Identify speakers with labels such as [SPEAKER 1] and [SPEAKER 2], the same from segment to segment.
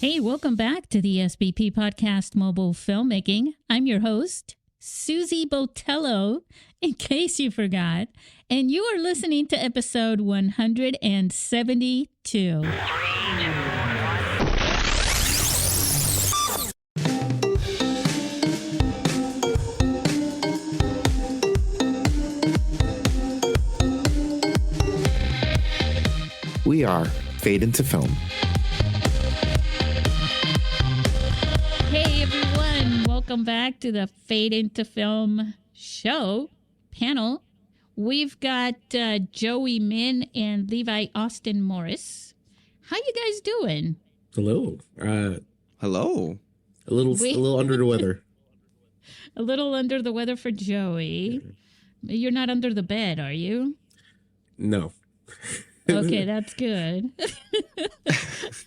[SPEAKER 1] Hey, welcome back to the SBP Podcast Mobile Filmmaking. I'm your host, Susie Botello, in case you forgot, and you are listening to episode 172.
[SPEAKER 2] We are Fade into Film.
[SPEAKER 1] Hey everyone, welcome back to the Fade into Film show panel. We've got Joey Min and Levi Austin Morris. How you guys doing?
[SPEAKER 2] Hello.
[SPEAKER 3] Hello.
[SPEAKER 2] A little under the weather.
[SPEAKER 1] A little under the weather for Joey. You're not under the bed, are you?
[SPEAKER 2] No.
[SPEAKER 1] Okay, that's good.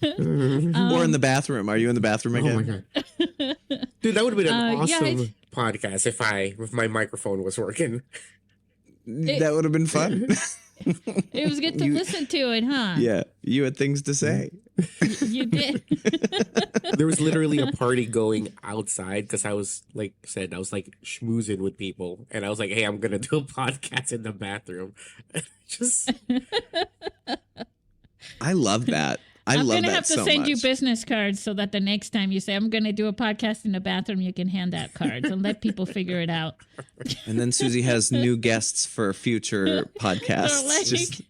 [SPEAKER 3] Or in the bathroom. Are you in the bathroom again?
[SPEAKER 2] Oh my god. Dude, that would have been an awesome
[SPEAKER 1] yeah,
[SPEAKER 2] podcast if my microphone was working.
[SPEAKER 3] That would have been fun.
[SPEAKER 1] It was good to listen to it, huh?
[SPEAKER 3] Yeah, you had things to say.
[SPEAKER 1] You did.
[SPEAKER 2] There was literally a party going outside because I was schmoozing with people, and I was like, "Hey, I'm gonna do a podcast in the bathroom." Just,
[SPEAKER 3] I love that. I'm
[SPEAKER 1] gonna have to send you business cards so that the next time you say I'm gonna do a podcast in the bathroom, you can hand out cards and let people figure it out.
[SPEAKER 3] And then Susie has new guests for future podcasts.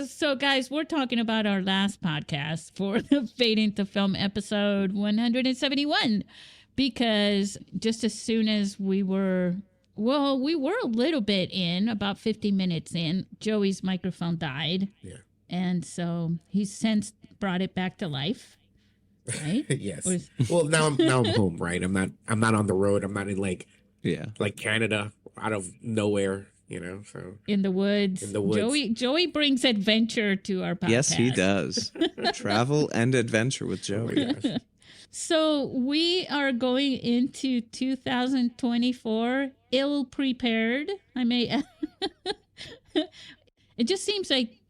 [SPEAKER 1] So guys, we're talking about our last podcast for the Fade into Film episode 171, because just as soon as we were a little bit in, about 50 minutes in, Joey's microphone died.
[SPEAKER 2] yeah.
[SPEAKER 1] And so he's since brought it back to life, right?
[SPEAKER 2] Yes. Well, now I'm home, right? I'm not on the road. I'm not in like Canada, out of nowhere, so
[SPEAKER 1] in the woods. Joey brings adventure to our podcast.
[SPEAKER 3] Yes, he does. Travel and adventure with Joey.
[SPEAKER 2] Oh my gosh.
[SPEAKER 1] So we are going into 2024 ill prepared. It just seems like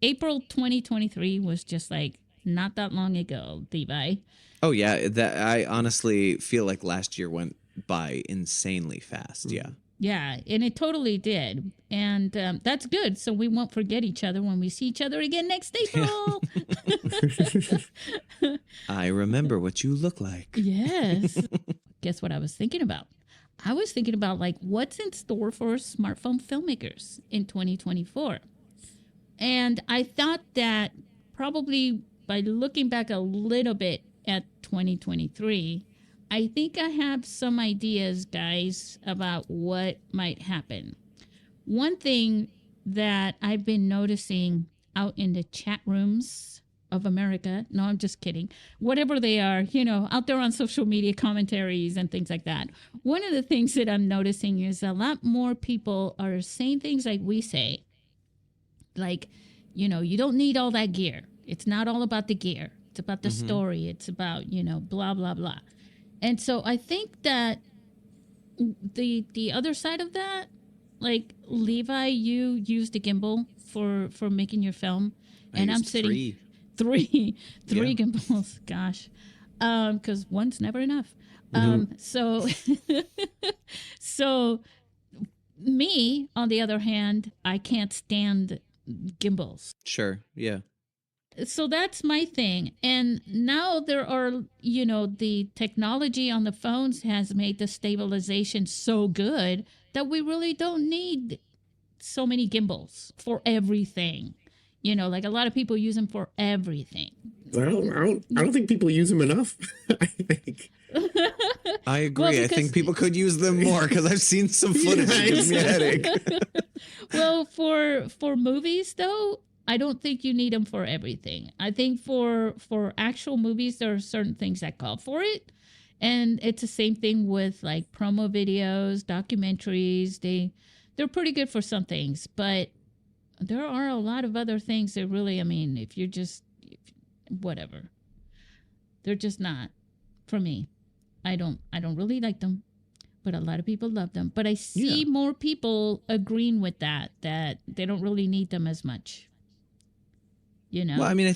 [SPEAKER 1] April 2023 was just like not that long ago, Levi.
[SPEAKER 3] Oh yeah, I honestly feel like last year went by insanely fast. Yeah.
[SPEAKER 1] Yeah, and it totally did. And that's good. So we won't forget each other when we see each other again next April.
[SPEAKER 3] I remember what you look like.
[SPEAKER 1] Yes. Guess what I was thinking about? I was thinking about like what's in store for smartphone filmmakers in 2024. And I thought that probably by looking back a little bit at 2023, I think I have some ideas, guys, about what might happen. One thing that I've been noticing out in the chat rooms of America, no, I'm just kidding, whatever they are, out there on social media commentaries and things like that. One of the things that I'm noticing is a lot more people are saying things like we say, like, you don't need all that gear. It's not all about the gear. It's about the story. It's about, blah, blah, blah. And so I think that the other side of that, like Levi, you used a gimbal for making your film, and I'm sitting three gimbals. Gosh, because one's never enough. So me, on the other hand, I can't stand gimbals.
[SPEAKER 3] Sure. Yeah.
[SPEAKER 1] So that's my thing. And now there are, the technology on the phones has made the stabilization so good that we really don't need so many gimbals for everything. Like a lot of people use them for everything.
[SPEAKER 2] I don't think people use them enough. I think.
[SPEAKER 3] I agree. I think people could use them more because I've seen some footage that gives me a headache.
[SPEAKER 1] Well, for movies though, I don't think you need them for everything. I think for actual movies, there are certain things that call for it. And it's the same thing with like promo videos, documentaries. They're pretty good for some things, but there are a lot of other things that really, whatever. They're just not for me. I don't really like them, but a lot of people love them. But I see more people agreeing with that they don't really need them as much. you
[SPEAKER 3] Well, I
[SPEAKER 1] know?
[SPEAKER 3] mean, I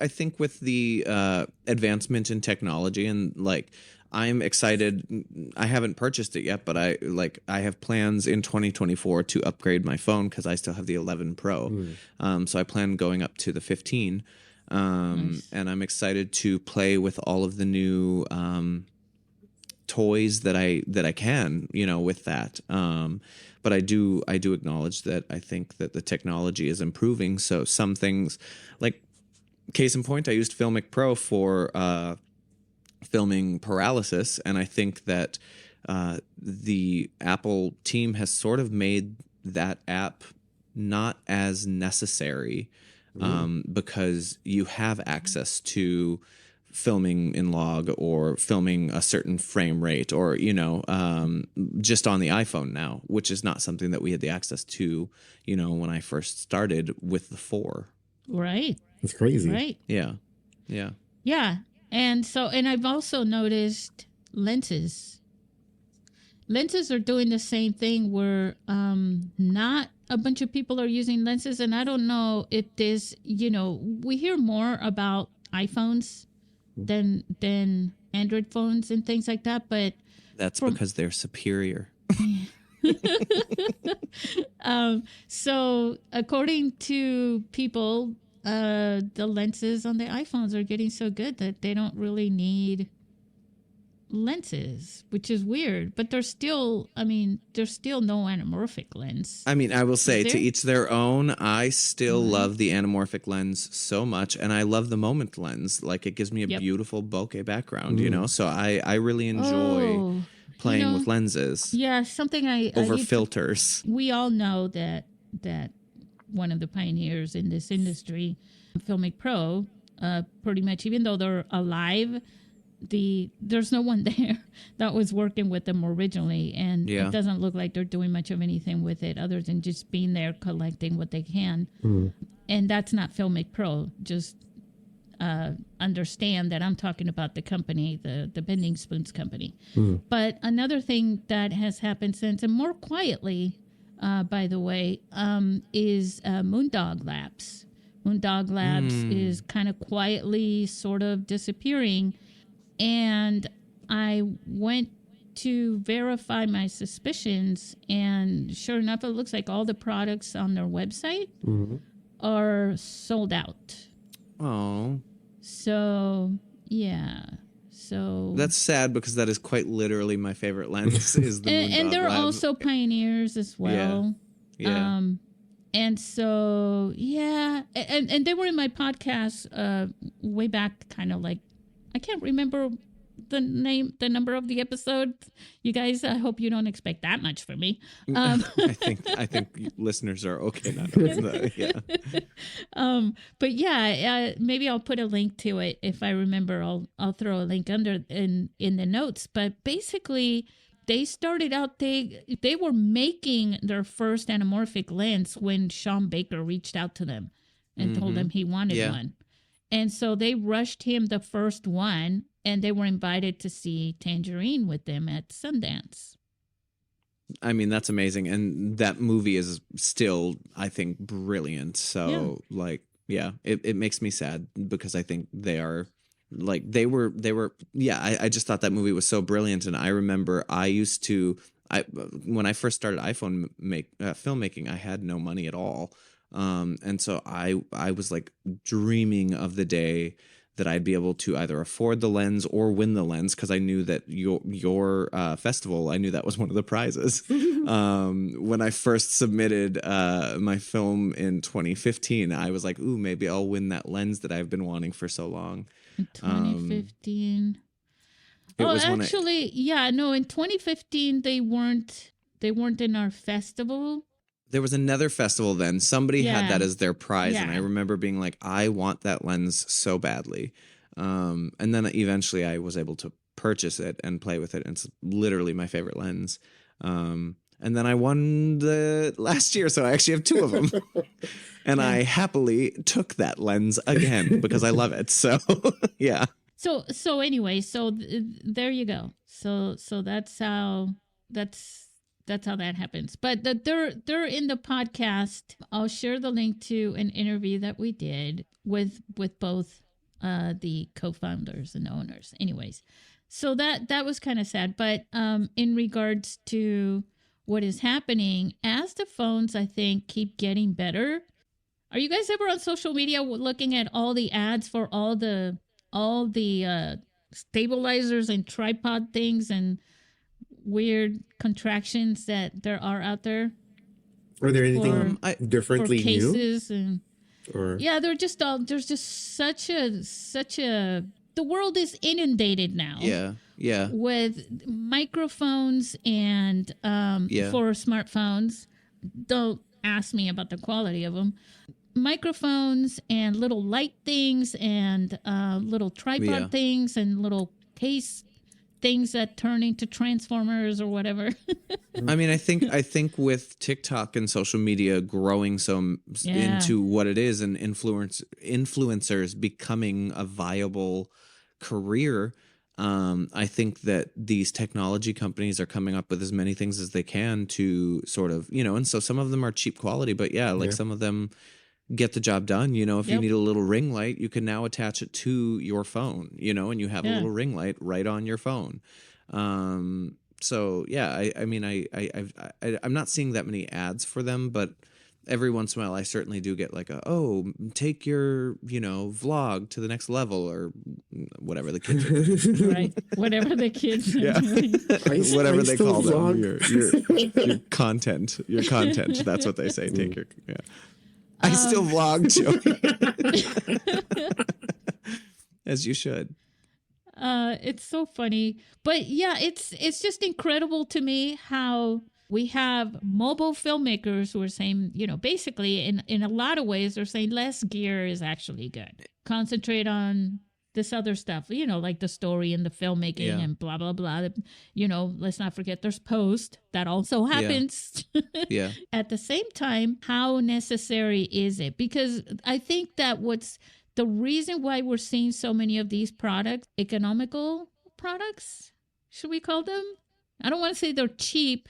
[SPEAKER 3] think with the advancement in technology and like I'm excited. I haven't purchased it yet, but I have plans in 2024 to upgrade my phone because I still have the 11 Pro.
[SPEAKER 2] Mm.
[SPEAKER 3] So I plan going up to the 15.
[SPEAKER 1] Nice.
[SPEAKER 3] And I'm excited to play with all of the new toys that I can, with that. But I do acknowledge that I think that the technology is improving. So some things, like case in point, I used Filmic Pro for filming paralysis, and I think that the Apple team has sort of made that app not as necessary because you have access to filming in log or filming a certain frame rate or just on the iPhone now, which is not something that we had the access to when I first started with the 4.
[SPEAKER 1] Right.
[SPEAKER 2] It's crazy.
[SPEAKER 1] Right.
[SPEAKER 3] Yeah.
[SPEAKER 1] Yeah. And I've also noticed lenses. Lenses are doing the same thing where not a bunch of people are using lenses. And I don't know if this, we hear more about iPhones than Android phones and things like that. But
[SPEAKER 3] That's because they're superior.
[SPEAKER 1] So according to people, the lenses on the iPhones are getting so good that they don't really need lenses, which is weird. But there's still no anamorphic lens.
[SPEAKER 3] I mean, I will say
[SPEAKER 1] Is
[SPEAKER 3] to
[SPEAKER 1] there?
[SPEAKER 3] each their own. I still love the anamorphic lens so much, and I love the moment lens. Like it gives me a
[SPEAKER 1] Yep.
[SPEAKER 3] beautiful bokeh background, So I really enjoy playing with lenses
[SPEAKER 1] Yeah, something
[SPEAKER 3] over filters.
[SPEAKER 1] we all know that one of the pioneers in this industry, Filmic Pro, pretty much, even though they're alive, there's no one there that was working with them originally, and
[SPEAKER 3] Yeah.
[SPEAKER 1] it doesn't look like they're doing much of anything with it other than just being there collecting what they can. And that's not Filmic Pro. Just understand that I'm talking about the company, the Bending Spoons company. But another thing that has happened since, and more quietly, by the way, is Moondog Labs. Moondog Labs is kind of quietly sort of disappearing. And I went to verify my suspicions, and sure enough, it looks like all the products on their website are sold out.
[SPEAKER 3] Oh,
[SPEAKER 1] So, yeah. So
[SPEAKER 3] that's sad because that is quite literally my favorite lens. Is the
[SPEAKER 1] and
[SPEAKER 3] Moondog
[SPEAKER 1] they're
[SPEAKER 3] Lab.
[SPEAKER 1] also pioneers as well.
[SPEAKER 3] Yeah.
[SPEAKER 1] And so, yeah. And they were in my podcast way back, kind of like, I can't remember the number of the episode. You guys, I hope you don't expect that much from me.
[SPEAKER 3] I think listeners are okay now. Yeah.
[SPEAKER 1] But yeah, maybe I'll put a link to it if I remember. I'll throw a link under in the notes. But basically, they started out. They were making their first anamorphic lens when Sean Baker reached out to them and told them he wanted one. And so they rushed him the first one, and they were invited to see Tangerine with them at Sundance.
[SPEAKER 3] I mean, that's amazing. And that movie is still, I think, brilliant. So, it makes me sad because I think they are, like, they were, I just thought that movie was so brilliant. And I remember when I first started iPhone filmmaking, I had no money at all. And so I was like dreaming of the day that I'd be able to either afford the lens or win the lens, because I knew that your festival, I knew that was one of the prizes. When I first submitted my film in 2015, I was like, ooh, maybe I'll win that lens that I've been wanting for so long.
[SPEAKER 1] In 2015.
[SPEAKER 3] It was when
[SPEAKER 1] in 2015 they weren't in our festival.
[SPEAKER 3] There was another festival then. Somebody had that as their prize, and I
[SPEAKER 1] Yeah.
[SPEAKER 3] remember being like, I want that lens so badly. And then eventually I was able to purchase it and play with it, and it's literally my favorite lens. And then I won the last year, so I actually have 2 of them. And I happily took that lens again because I love it. So, yeah.
[SPEAKER 1] So anyway, there you go. So that's that's how that happens. But they're in the podcast. I'll share the link to an interview that we did with both the co-founders and owners. Anyways, so that was kind of sad. But in regards to what is happening as the phones, I think, keep getting better. Are you guys ever on social media looking at all the ads for all the stabilizers and tripod things and weird contractions that there are out there?
[SPEAKER 2] Are there anything differently
[SPEAKER 1] for cases
[SPEAKER 2] new?
[SPEAKER 1] And
[SPEAKER 2] or
[SPEAKER 1] yeah, they're just all, there's just such a the world is inundated now.
[SPEAKER 3] Yeah.
[SPEAKER 1] With microphones and for smartphones. Don't ask me about the quality of them. Microphones and little light things and little tripod things and little case things that turn into transformers or whatever.
[SPEAKER 3] I mean, I think with TikTok and social media growing into what it is and influencers becoming a viable career, I think that these technology companies are coming up with as many things as they can to sort of, and so some of them are cheap quality, but some of them get the job done. If you need a little ring light, you can now attach it to your phone, and you have a little ring light right on your phone. So yeah, I mean, I'm not seeing that many ads for them, but every once in a while I certainly do get like take your, vlog to the next level or whatever the kids are doing.
[SPEAKER 1] Right. Whatever the kids are doing.
[SPEAKER 3] Whatever they call them. Your content. Your content. That's what they say. Take your I still vlog, Joey. As you should.
[SPEAKER 1] It's so funny. But yeah, it's just incredible to me how we have mobile filmmakers who are saying, basically in a lot of ways, they're saying less gear is actually good. Concentrate on this other stuff, like the story and the filmmaking and blah, blah, blah. Let's not forget there's post. That also happens.
[SPEAKER 3] Yeah.
[SPEAKER 1] At the same time, how necessary is it? Because I think that the reason why we're seeing so many of these products, economical products, should we call them? I don't want to say they're cheap,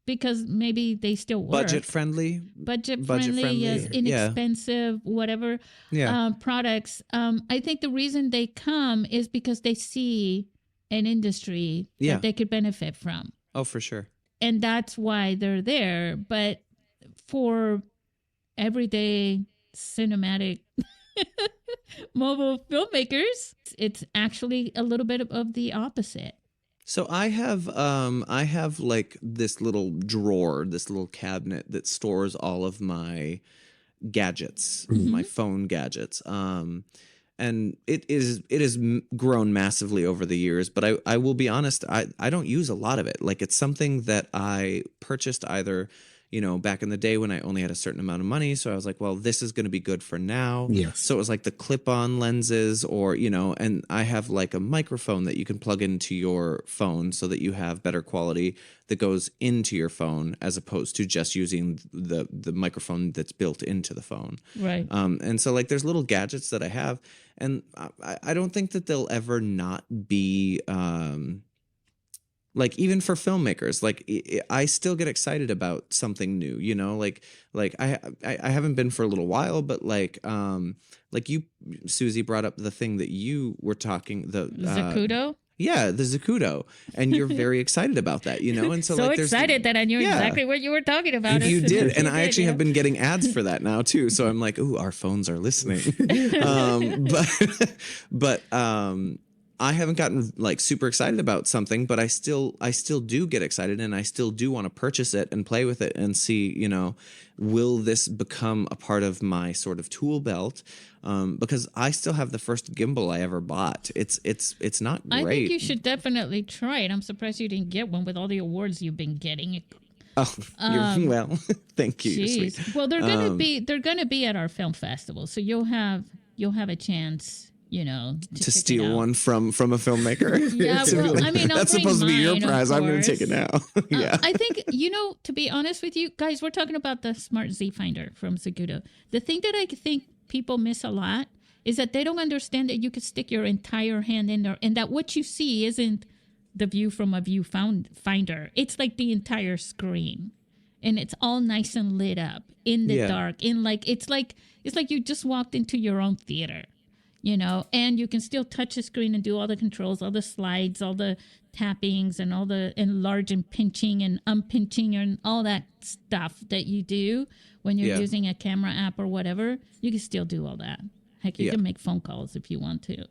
[SPEAKER 1] because maybe they still work. Budget friendly, yes, inexpensive, whatever products. I think the reason they come is because they see an industry that they could benefit from.
[SPEAKER 3] Oh, for sure.
[SPEAKER 1] And that's why they're there. But for everyday cinematic mobile filmmakers, it's actually a little bit of the opposite.
[SPEAKER 3] So I have like this little drawer, this little cabinet that stores all of my gadgets, my phone gadgets. And it has grown massively over the years, but I will be honest, I don't use a lot of it. Like, it's something that I purchased either, back in the day when I only had a certain amount of money. So I was like, well, this is going to be good for now.
[SPEAKER 2] Yes.
[SPEAKER 3] So it was like the clip-on lenses or, and I have like a microphone that you can plug into your phone so that you have better quality that goes into your phone as opposed to just using the microphone that's built into the phone.
[SPEAKER 1] Right.
[SPEAKER 3] And so like there's little gadgets that I have, and I don't think that they'll ever not be like, even for filmmakers, like I still get excited about something new, like I haven't been for a little while, but like you, Susie, brought up the thing that you were talking, the
[SPEAKER 1] Zacuto.
[SPEAKER 3] Yeah, the Zacuto, and you're very excited about that, and so like,
[SPEAKER 1] excited that I knew exactly what you were talking about.
[SPEAKER 3] You did, and I actually have been getting ads for that now too. So I'm like, ooh, our phones are listening. But I haven't gotten like super excited about something, but I still do get excited, and I still do want to purchase it and play with it and see, will this become a part of my sort of tool belt? Because I still have the first gimbal I ever bought. It's not great.
[SPEAKER 1] I think you should definitely try it. I'm surprised you didn't get one with all the awards you've been getting.
[SPEAKER 3] Oh, well, thank you. You're sweet.
[SPEAKER 1] Well, they're gonna be at our film festival, so you'll have a chance. To
[SPEAKER 3] steal one from a filmmaker.
[SPEAKER 1] Yeah, well, I mean,
[SPEAKER 3] that's supposed to be your prize. I'm going to take it now. Yeah,
[SPEAKER 1] I think to be honest with you guys, we're talking about the Smart Z Finder from Zacuto. The thing that I think people miss a lot is that they don't understand that you could stick your entire hand in there, and that what you see isn't the view from a viewfinder. It's like the entire screen, and it's all nice and lit up in the dark. In like it's like you just walked into your own theater, you know. And you can still touch the screen and do all the controls, all the slides, all the tappings, and all the enlarge and pinching and unpinching and all that stuff that you do when you're using a camera app or whatever. You can still do all that. Heck, you can make phone calls if you want to.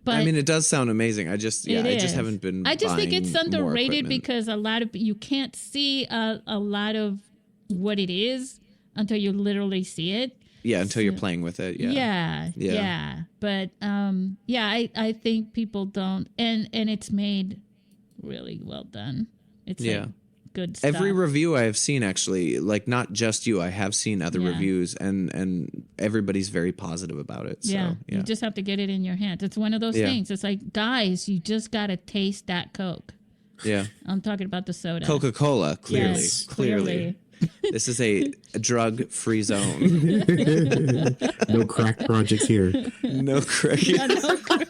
[SPEAKER 1] But
[SPEAKER 3] I mean, it does sound amazing. I just haven't been.
[SPEAKER 1] I just think it's underrated
[SPEAKER 3] equipment.
[SPEAKER 1] because you can't see a lot of what it is until you literally see it.
[SPEAKER 3] Yeah, until you're playing with it. Yeah.
[SPEAKER 1] But I think people don't, and it's made really well done. It's like good stuff.
[SPEAKER 3] Every review I have seen, actually, like not just you, I have seen other reviews, and everybody's very positive about it. So,
[SPEAKER 1] you just have to get it in your hands. It's one of those things. It's like, guys, you just got to taste that Coke.
[SPEAKER 3] Yeah.
[SPEAKER 1] I'm talking about the soda.
[SPEAKER 3] Coca-Cola, clearly.
[SPEAKER 1] Yes,
[SPEAKER 3] clearly. This is a drug-free zone.
[SPEAKER 2] No crack projects here.
[SPEAKER 3] No crack.
[SPEAKER 1] Yeah, no crack.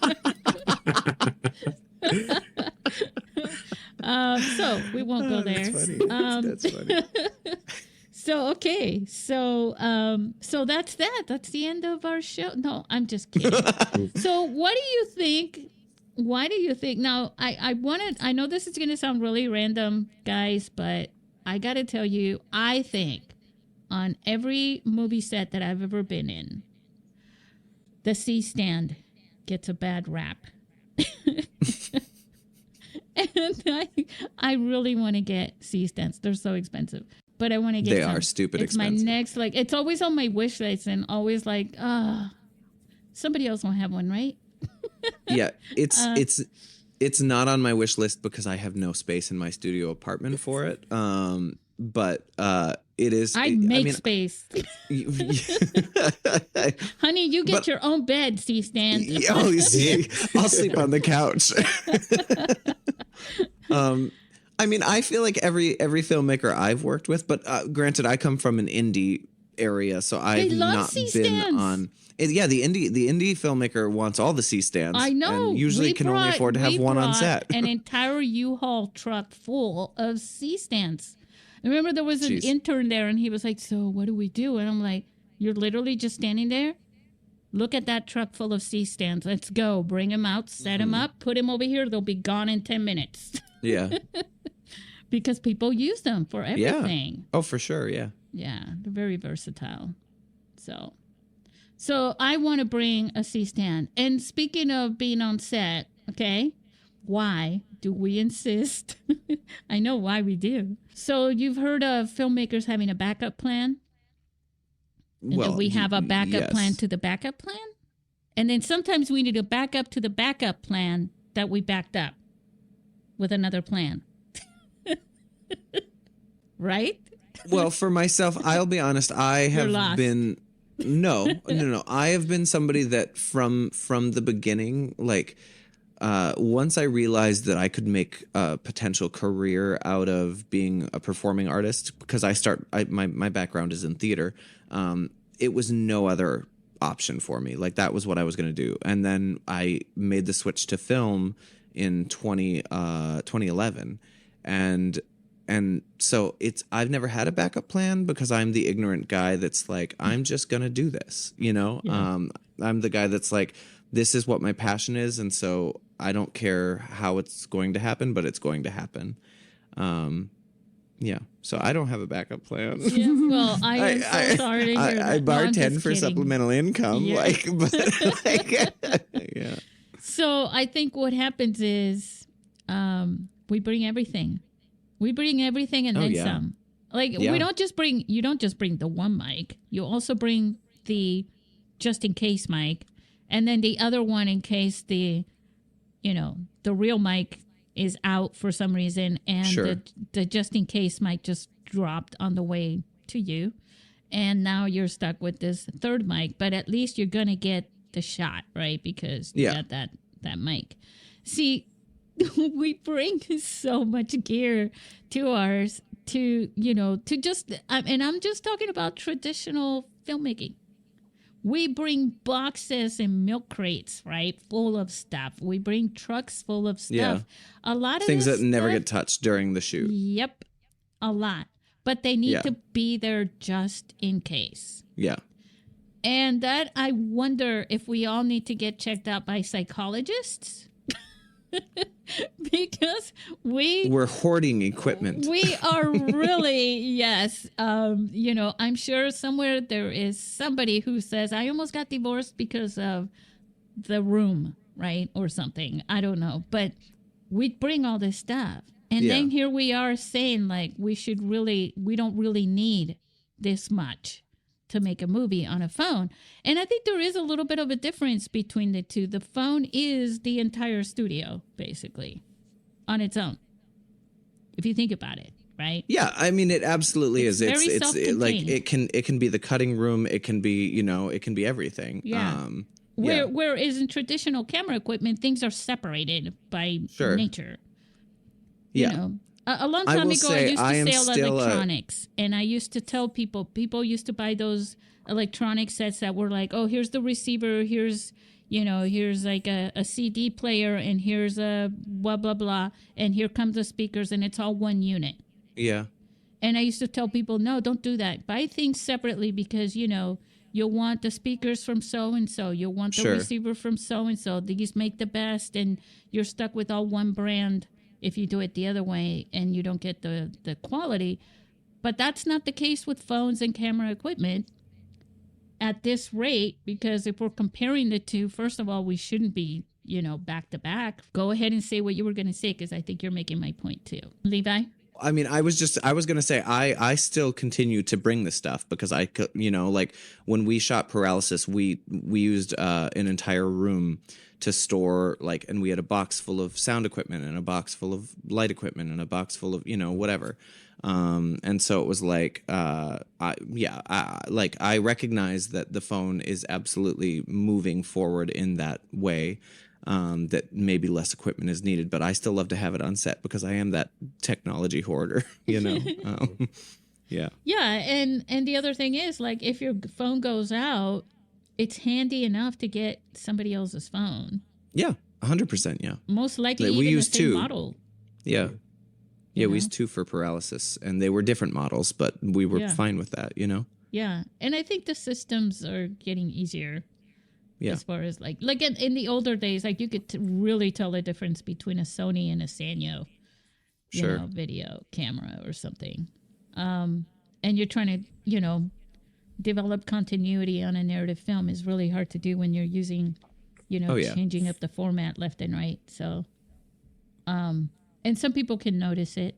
[SPEAKER 1] So we won't go there.
[SPEAKER 3] That's funny. That's funny.
[SPEAKER 1] So so that's that. That's the end of our show. No, I'm just kidding. So what do you think? Why do you think? Now, I know this is going to sound really random, guys, but I got to tell you, I think on every movie set that I've ever been in, the C-stand gets a bad rap. And I really want to get C-stands. They're so expensive. But I want to get
[SPEAKER 3] They
[SPEAKER 1] some.
[SPEAKER 3] are stupid
[SPEAKER 1] it's
[SPEAKER 3] expensive.
[SPEAKER 1] It's my next, like, it's always on my wish list and always like, somebody else won't have one, right?
[SPEAKER 3] Yeah, it's not on my wish list because I have no space in my studio apartment for it. But it is.
[SPEAKER 1] I mean, space. Honey, you get your own bed, C-stand.
[SPEAKER 3] Oh, you see, I'll sleep on the couch. I mean, I feel like every filmmaker I've worked with, but granted, I come from an indie area, so I've not been on. Yeah, the indie filmmaker wants all the C-stands.
[SPEAKER 1] I know.
[SPEAKER 3] And usually can only afford to have one on set.
[SPEAKER 1] An entire U-Haul truck full of C-stands. I remember there was an intern there, and he was like, "So what do we do?" And I'm like, "You're literally just standing there. Look at that truck full of C-stands. Let's go. Bring them out, set them up, put them over here. They'll be gone in 10 minutes."
[SPEAKER 3] Yeah.
[SPEAKER 1] Because people use them for everything.
[SPEAKER 3] Yeah. Oh, for sure. Yeah.
[SPEAKER 1] Yeah, they're very versatile. So I want to bring a C-stand. And speaking of being on set, okay, why do we insist? I know why we do. So you've heard of filmmakers having a backup plan? And
[SPEAKER 3] Well,
[SPEAKER 1] then we have a backup
[SPEAKER 3] yes.
[SPEAKER 1] plan to the backup plan? And then sometimes we need a backup to the backup plan that we backed up with another plan. Right?
[SPEAKER 3] Well, for myself, I'll be honest. I have been no. I have been somebody that from the beginning, like once I realized that I could make a potential career out of being a performing artist, because my background is in theater. It was no other option for me. Like that was what I was going to do, and then I made the switch to film in 2011, and so I've never had a backup plan because I'm the ignorant guy that's like, I'm just going to do this, you know? Yeah. I'm the guy that's like, this is what my passion is. And so I don't care how it's going to happen, but it's going to happen. Yeah. So I don't have a backup plan.
[SPEAKER 1] Yeah, well, I am so sorry to hear that.
[SPEAKER 3] I bartend for
[SPEAKER 1] kidding.
[SPEAKER 3] Supplemental income.
[SPEAKER 1] Yeah.
[SPEAKER 3] Yeah.
[SPEAKER 1] So I think what happens is we bring everything. We bring everything and then some. Like you don't just bring the one mic. You also bring the just in case mic, and then the other one in case the real mic is out for some reason, and the just in case mic just dropped on the way to you, and now you're stuck with this third mic. But at least you're gonna get the shot, right? Because you got that mic. See. We bring so much gear to ours to just, and I'm just talking about traditional filmmaking. We bring boxes and milk crates, right, full of stuff. We bring trucks full of stuff.
[SPEAKER 3] Yeah.
[SPEAKER 1] A lot of
[SPEAKER 3] Things
[SPEAKER 1] this
[SPEAKER 3] that never
[SPEAKER 1] stuff-
[SPEAKER 3] get touched during the shoot.
[SPEAKER 1] Yep, a lot. But they need
[SPEAKER 3] Yeah.
[SPEAKER 1] to be there just in case.
[SPEAKER 3] Yeah.
[SPEAKER 1] And that I wonder if we all need to get checked out by psychologists. Because
[SPEAKER 3] We're hoarding equipment.
[SPEAKER 1] we are really, yes. I'm sure somewhere there is somebody who says, I almost got divorced because of the room, right? Or something. I don't know. But we bring all this stuff. And
[SPEAKER 3] Yeah.
[SPEAKER 1] then here we are saying, like, we don't really need this much to make a movie on a phone. And I think there is a little bit of a difference between the two. The phone is the entire studio, basically, on its own, if you think about it, right?
[SPEAKER 3] Yeah, I mean, it absolutely
[SPEAKER 1] It's
[SPEAKER 3] is.
[SPEAKER 1] very
[SPEAKER 3] Like
[SPEAKER 1] self-contained.
[SPEAKER 3] it can be the cutting room. It can be, it can be everything.
[SPEAKER 1] Yeah. Whereas in traditional camera equipment, things are separated by
[SPEAKER 3] Sure.
[SPEAKER 1] nature.
[SPEAKER 3] Yeah.
[SPEAKER 1] You know, a long
[SPEAKER 3] I
[SPEAKER 1] time
[SPEAKER 3] will
[SPEAKER 1] ago,
[SPEAKER 3] say
[SPEAKER 1] I used
[SPEAKER 3] I
[SPEAKER 1] to
[SPEAKER 3] am
[SPEAKER 1] sell
[SPEAKER 3] still a-
[SPEAKER 1] electronics, and I used to tell people used to buy those electronic sets that were like, oh, here's the receiver, here's like a CD player, and here's a blah, blah, blah, and here comes the speakers, and it's all one unit.
[SPEAKER 3] Yeah.
[SPEAKER 1] And I used to tell people, no, don't do that. Buy things separately because, you'll want the speakers from so-and-so. You'll want the
[SPEAKER 3] Sure.
[SPEAKER 1] receiver from so-and-so. These make the best, and you're stuck with all one brand if you do it the other way and you don't get the quality. But that's not the case with phones and camera equipment at this rate, because if we're comparing the two, first of all, we shouldn't be, back to back. Go ahead and say what you were going to say, because I think you're making my point too. Levi?
[SPEAKER 3] I mean, I was going to say, I still continue to bring this stuff because I could, like when we shot Paralysis, we used an entire room to store and we had a box full of sound equipment and a box full of light equipment and a box full of, whatever. And so it was like, I recognize that the phone is absolutely moving forward in that way. That maybe less equipment is needed, but I still love to have it on set because I am that technology hoarder, Yeah.
[SPEAKER 1] Yeah, and the other thing is, like, if your phone goes out, it's handy enough to get somebody else's phone.
[SPEAKER 3] Yeah, 100%. Yeah.
[SPEAKER 1] Most likely,
[SPEAKER 3] Like, we
[SPEAKER 1] even
[SPEAKER 3] used
[SPEAKER 1] the same
[SPEAKER 3] two.
[SPEAKER 1] model.
[SPEAKER 3] Yeah. Yeah,
[SPEAKER 1] You
[SPEAKER 3] we
[SPEAKER 1] know?
[SPEAKER 3] used two for Paralysis, and they were different models, but we were
[SPEAKER 1] Yeah.
[SPEAKER 3] fine with that,
[SPEAKER 1] Yeah, and I think the systems are getting easier.
[SPEAKER 3] Yeah.
[SPEAKER 1] As far as like in the older days, like you could really tell the difference between a Sony and a Sanyo,
[SPEAKER 3] Sure.
[SPEAKER 1] video camera or something. And you're trying to, develop continuity on a narrative film is really hard to do when you're using,
[SPEAKER 3] Oh, yeah.
[SPEAKER 1] changing up the format left and right. So, and some people can notice it.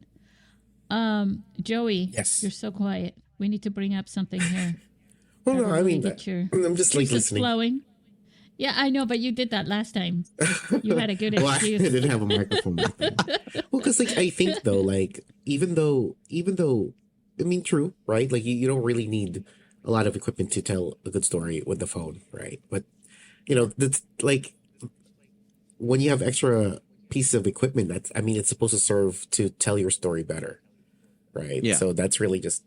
[SPEAKER 1] Joey,
[SPEAKER 2] Yes.
[SPEAKER 1] you're so quiet. We need to bring up something here.
[SPEAKER 2] Well, no,
[SPEAKER 1] That'll
[SPEAKER 2] I
[SPEAKER 1] really
[SPEAKER 2] mean,
[SPEAKER 1] get your
[SPEAKER 2] I'm just like
[SPEAKER 1] juices
[SPEAKER 2] listening.
[SPEAKER 1] flowing. Yeah, I know, but you did that last time. You had a good
[SPEAKER 2] Well, I
[SPEAKER 1] excuse.
[SPEAKER 2] didn't have a microphone back then. Well, because I think though, even though, I mean, true, right? Like you don't really need a lot of equipment to tell a good story with the phone, right? But that's like when you have extra pieces of equipment, it's supposed to serve to tell your story better, right?
[SPEAKER 3] Yeah.
[SPEAKER 2] So that's really just.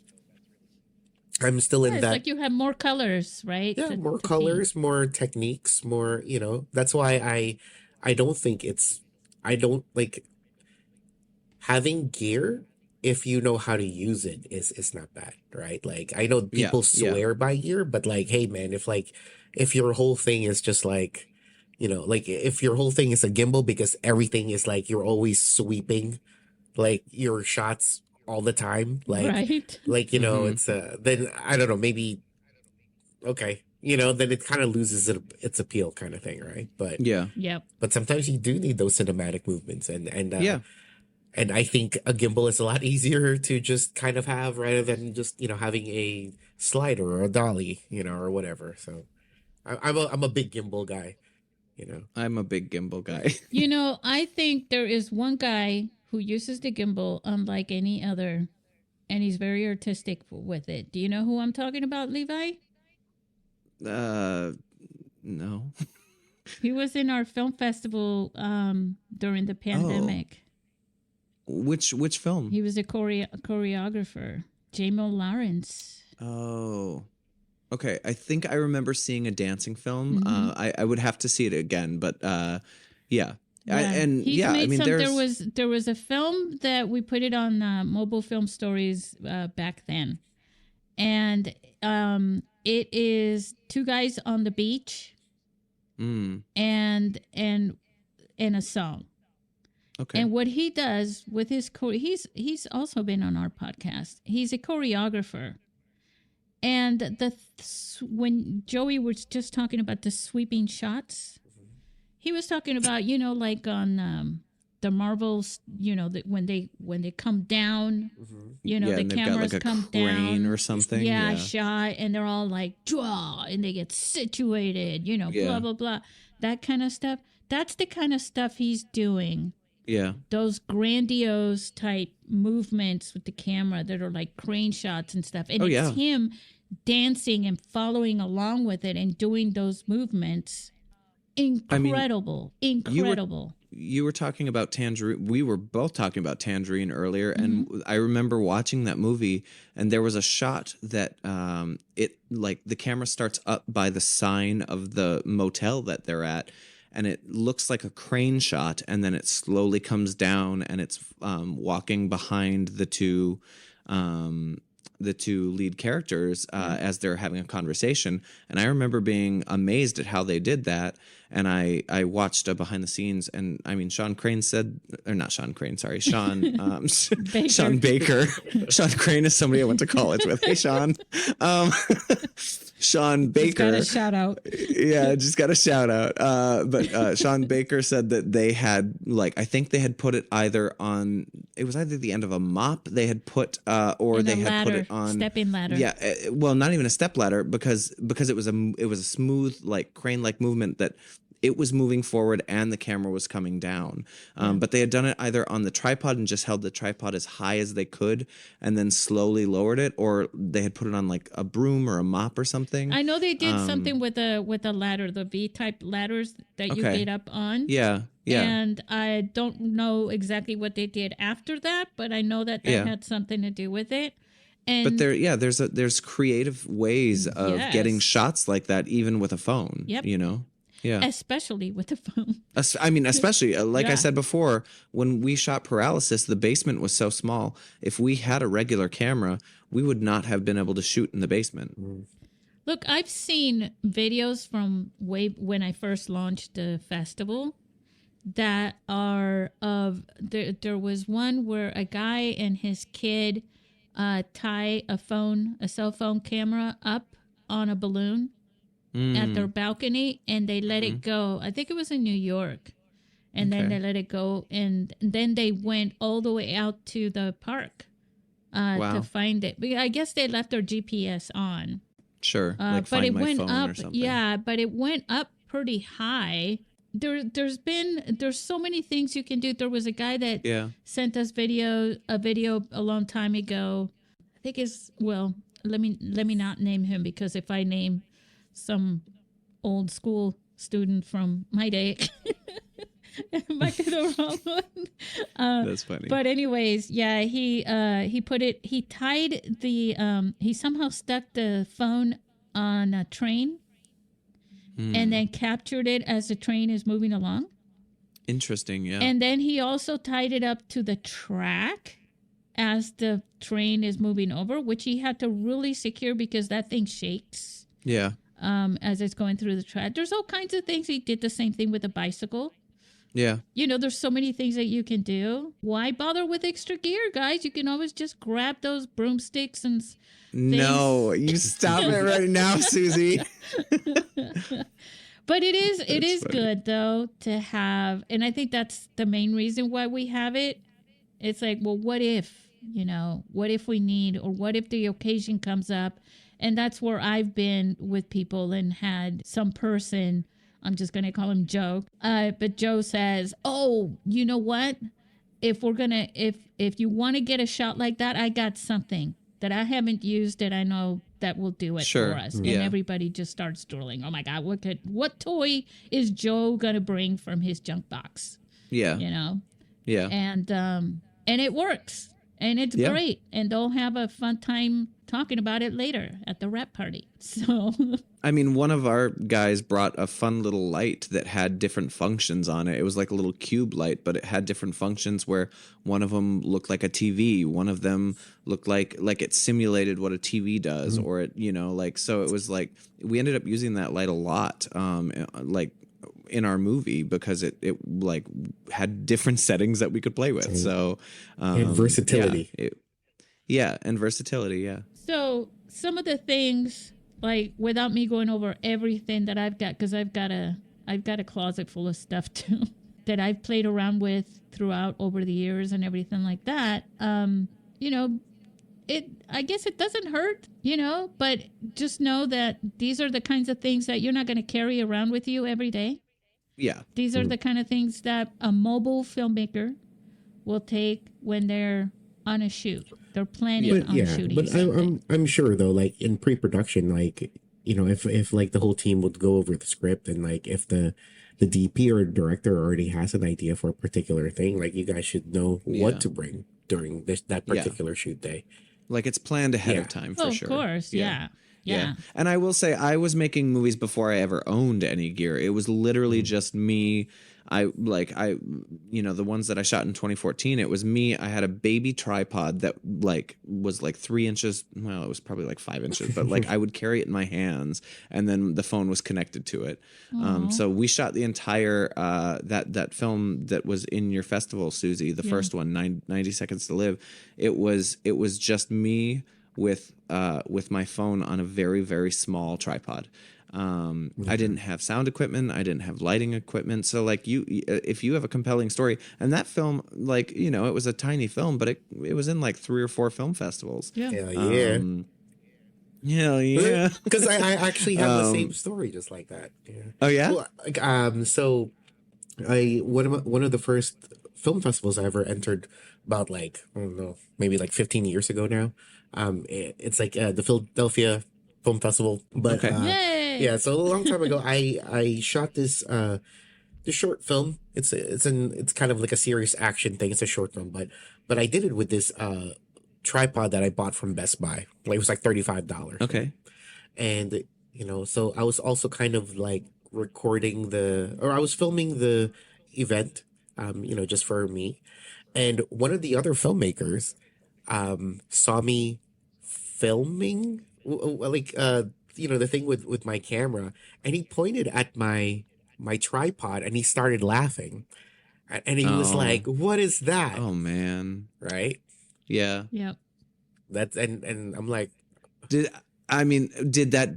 [SPEAKER 2] I'm still in
[SPEAKER 1] It's
[SPEAKER 2] that.
[SPEAKER 1] like you have more colors, right?
[SPEAKER 2] Yeah, more
[SPEAKER 1] to
[SPEAKER 2] colors, more techniques, more, that's why I don't think I don't like having gear. If you know how to use it, is not bad, right? Like I know
[SPEAKER 3] Yeah,
[SPEAKER 2] people
[SPEAKER 3] yeah.
[SPEAKER 2] swear by gear, but like, hey man, if your whole thing is just like, like if your whole thing is a gimbal because everything is like you're always sweeping like your shots all the time, like
[SPEAKER 1] right?
[SPEAKER 2] like
[SPEAKER 3] Mhm.
[SPEAKER 2] it's then I don't know, maybe okay, then it kind of loses its appeal, kind of thing, right? But
[SPEAKER 3] Yeah.
[SPEAKER 1] Yep.
[SPEAKER 2] but sometimes you do need those cinematic movements, and
[SPEAKER 3] Yeah.
[SPEAKER 2] and I think a gimbal is a lot easier to just kind of have rather than just having a slider or a dolly, or whatever. So I'm a big gimbal guy,
[SPEAKER 3] I'm a big gimbal guy.
[SPEAKER 1] I think there is one guy who uses the gimbal unlike any other, and he's very artistic with it. Do you know who I'm talking about, Levi?
[SPEAKER 3] No.
[SPEAKER 1] He was in our film festival during the pandemic.
[SPEAKER 3] Which film?
[SPEAKER 1] He was a choreographer, Jamil Lawrence.
[SPEAKER 3] Oh. Okay, I think I remember seeing a dancing film. I would have to see it again, but yeah.
[SPEAKER 1] Yeah, he's
[SPEAKER 3] I
[SPEAKER 1] made
[SPEAKER 3] mean,
[SPEAKER 1] some.
[SPEAKER 3] there's
[SPEAKER 1] There was a film that we put it on Mobile Film Stories back then, and it is two guys on the beach
[SPEAKER 3] mm,
[SPEAKER 1] and a song.
[SPEAKER 3] okay.
[SPEAKER 1] And what he does with his he's also been on our podcast. He's a choreographer, and when Joey was just talking about the sweeping shots, he was talking about, you know, like on the Marvels, you know, that when they come down, you know,
[SPEAKER 3] Yeah,
[SPEAKER 1] the
[SPEAKER 3] and they've got
[SPEAKER 1] cameras
[SPEAKER 3] like a
[SPEAKER 1] come
[SPEAKER 3] crane
[SPEAKER 1] down
[SPEAKER 3] or something.
[SPEAKER 1] yeah,
[SPEAKER 3] Yeah.
[SPEAKER 1] shot, and they're all like draw, and they get situated, you know,
[SPEAKER 3] Yeah.
[SPEAKER 1] blah blah blah, that kind of stuff. That's the kind of stuff he's doing.
[SPEAKER 3] Yeah.
[SPEAKER 1] Those grandiose type movements with the camera that are like crane shots and stuff, and
[SPEAKER 3] Oh,
[SPEAKER 1] it's
[SPEAKER 3] yeah.
[SPEAKER 1] him dancing and following along with it and doing those movements. Incredible, incredible.
[SPEAKER 3] You were talking about Tangerine. We were both talking about Tangerine earlier, and I remember watching that movie, and there was a shot that it like the camera starts up by the sign of the motel that they're at, and it looks like a crane shot, and then it slowly comes down, and it's walking behind the two lead characters as they're having a conversation. And I remember being amazed at how they did that. And I watched a behind the scenes, and I mean, Sean Crane said, or not Sean Crane, sorry, Sean
[SPEAKER 1] Baker.
[SPEAKER 3] Sean Baker. Sean Crane is somebody I went to college with. Hey, Sean. Sean Baker.
[SPEAKER 1] Got a shout out.
[SPEAKER 3] Yeah, just got a shout out. But Sean Baker said that they had, like, I think they had put it either on, it was either the end of a mop they had put, or
[SPEAKER 1] And
[SPEAKER 3] they
[SPEAKER 1] a
[SPEAKER 3] had
[SPEAKER 1] ladder,
[SPEAKER 3] put it on
[SPEAKER 1] stepping ladder.
[SPEAKER 3] Yeah, well, not even a step ladder, because it was a smooth, like, crane like movement that it was moving forward and the camera was coming down. But they had done it either on the tripod and just held the tripod as high as they could and then slowly lowered it, or they had put it on like a broom or a mop or something.
[SPEAKER 1] I know they did something with a ladder, the V-type ladders that you
[SPEAKER 3] Okay.
[SPEAKER 1] get up on.
[SPEAKER 3] Yeah.
[SPEAKER 1] And I don't know exactly what they did after that, but I know that
[SPEAKER 3] Yeah.
[SPEAKER 1] had something to do with it. And
[SPEAKER 3] But there's creative ways of
[SPEAKER 1] Yes.
[SPEAKER 3] getting shots like that, even with a phone.
[SPEAKER 1] Yep.
[SPEAKER 3] You know. Yeah.
[SPEAKER 1] especially with the phone.
[SPEAKER 3] I mean, especially like I
[SPEAKER 1] Yeah.
[SPEAKER 3] said before, when we shot Paralysis, the basement was so small. If we had a regular camera, we would not have been able to shoot in the basement.
[SPEAKER 1] Look, I've seen videos from way when I first launched the festival that are of there was one where a guy and his kid tie a cell phone camera up on a balloon at their balcony, and they let it go. I think it was in New York. And then
[SPEAKER 3] Okay.
[SPEAKER 1] they let it go, and then they went all the way out to the park
[SPEAKER 3] Wow.
[SPEAKER 1] to find it. But I guess they left their GPS on.
[SPEAKER 3] Sure, like
[SPEAKER 1] But
[SPEAKER 3] find
[SPEAKER 1] it
[SPEAKER 3] my
[SPEAKER 1] went
[SPEAKER 3] phone
[SPEAKER 1] up,
[SPEAKER 3] or something.
[SPEAKER 1] yeah. But it went up pretty high. There's so many things you can do. There was a guy that
[SPEAKER 3] Yeah.
[SPEAKER 1] sent us a video a long time ago. I think let me not name him, because if I name some old school student from my day, I might be the wrong one.
[SPEAKER 3] That's funny.
[SPEAKER 1] But anyways, yeah, he tied he somehow stuck the phone on a train and then captured it as the train is moving along.
[SPEAKER 3] Interesting, yeah.
[SPEAKER 1] And then he also tied it up to the track as the train is moving over, which he had to really secure because that thing shakes
[SPEAKER 3] yeah.
[SPEAKER 1] as it's going through the track. There's all kinds of things. He did the same thing with a bicycle.
[SPEAKER 3] Yeah.
[SPEAKER 1] You know, there's so many things that you can do. Why bother with extra gear, guys? You can always just grab those broomsticks and
[SPEAKER 3] No, you stop it right now, Susie.
[SPEAKER 1] But it is
[SPEAKER 3] funny.
[SPEAKER 1] good though to have, and I think that's the main reason why we have it. It's like, well, what if, what if we need, or what if the occasion comes up? And that's where I've been with people and had some person, I'm just going to call him Joe. But Joe says, oh, you know what? If you want to get a shot like that, I got something that I haven't used that I know that will do it
[SPEAKER 3] Sure.
[SPEAKER 1] for us.
[SPEAKER 3] Yeah.
[SPEAKER 1] And everybody just starts drooling. Oh my God, what toy is Joe going to bring from his junk box?
[SPEAKER 3] Yeah.
[SPEAKER 1] You know?
[SPEAKER 3] Yeah.
[SPEAKER 1] And it works. And it's
[SPEAKER 3] Yeah.
[SPEAKER 1] great. And they'll have a fun time talking about it later at the rap party. So
[SPEAKER 3] I mean, one of our guys brought a fun little light that had different functions on it. It was like a little cube light, but it had different functions where one of them looked like a TV. One of them looked like it simulated what a TV does, or it, like, so it was like, we ended up using that light a lot, like in our movie, because it like had different settings that we could play with. So,
[SPEAKER 2] And versatility.
[SPEAKER 3] And versatility. Yeah.
[SPEAKER 1] So some of the things, like without me going over everything that I've got, because I've got a closet full of stuff too that I've played around with throughout over the years and everything like that. I guess it doesn't hurt, but just know that these are the kinds of things that you're not going to carry around with you every day.
[SPEAKER 3] Yeah.
[SPEAKER 1] These are the kind of things that a mobile filmmaker will take when they're on a shoot. They're planning on shooting.
[SPEAKER 2] But I'm sure though, like in pre-production, like if like the whole team would go over the script, and like if the DP or director already has an idea for a particular thing, like you guys should know what to bring during that particular shoot day.
[SPEAKER 3] Like it's planned ahead of time for sure.
[SPEAKER 1] Of course, yeah.
[SPEAKER 3] And I will say, I was making movies before I ever owned any gear. It was literally just me. The ones that I shot in 2014, it was me. I had a baby tripod that was 3 inches. Well, it was probably like 5 inches, but like I would carry it in my hands, and then the phone was connected to it. So we shot the entire that film that was in your festival, Susie, the first one, 90 Seconds to Live. It was just me with my phone on a very, very small tripod. I didn't have sound equipment. I didn't have lighting equipment. So like if you have a compelling story, and that film, like, it was a tiny film, but it was in like 3 or 4 film festivals.
[SPEAKER 2] Yeah. Hell yeah. Because I actually have the same story just like that. Yeah.
[SPEAKER 3] Oh yeah.
[SPEAKER 2] Well, so one of the first film festivals I ever entered, about like, I don't know, maybe like 15 years ago now. It's like the Philadelphia Film Festival, but
[SPEAKER 1] Yay!
[SPEAKER 2] yeah. So a long time ago, I shot this short film. It's kind of like a serious action thing. It's a short film, but I did it with this tripod that I bought from Best Buy. Like it was like $35.
[SPEAKER 3] Okay.
[SPEAKER 2] And so I was also kind of like I was filming the event, just for me. And one of the other filmmakers saw me filming the thing with my camera, and he pointed at my tripod and he started laughing, and he was like, "What is that?"
[SPEAKER 3] Oh man.
[SPEAKER 2] Right?
[SPEAKER 3] Yeah.
[SPEAKER 1] Yep.
[SPEAKER 2] That's and I'm like,
[SPEAKER 3] did that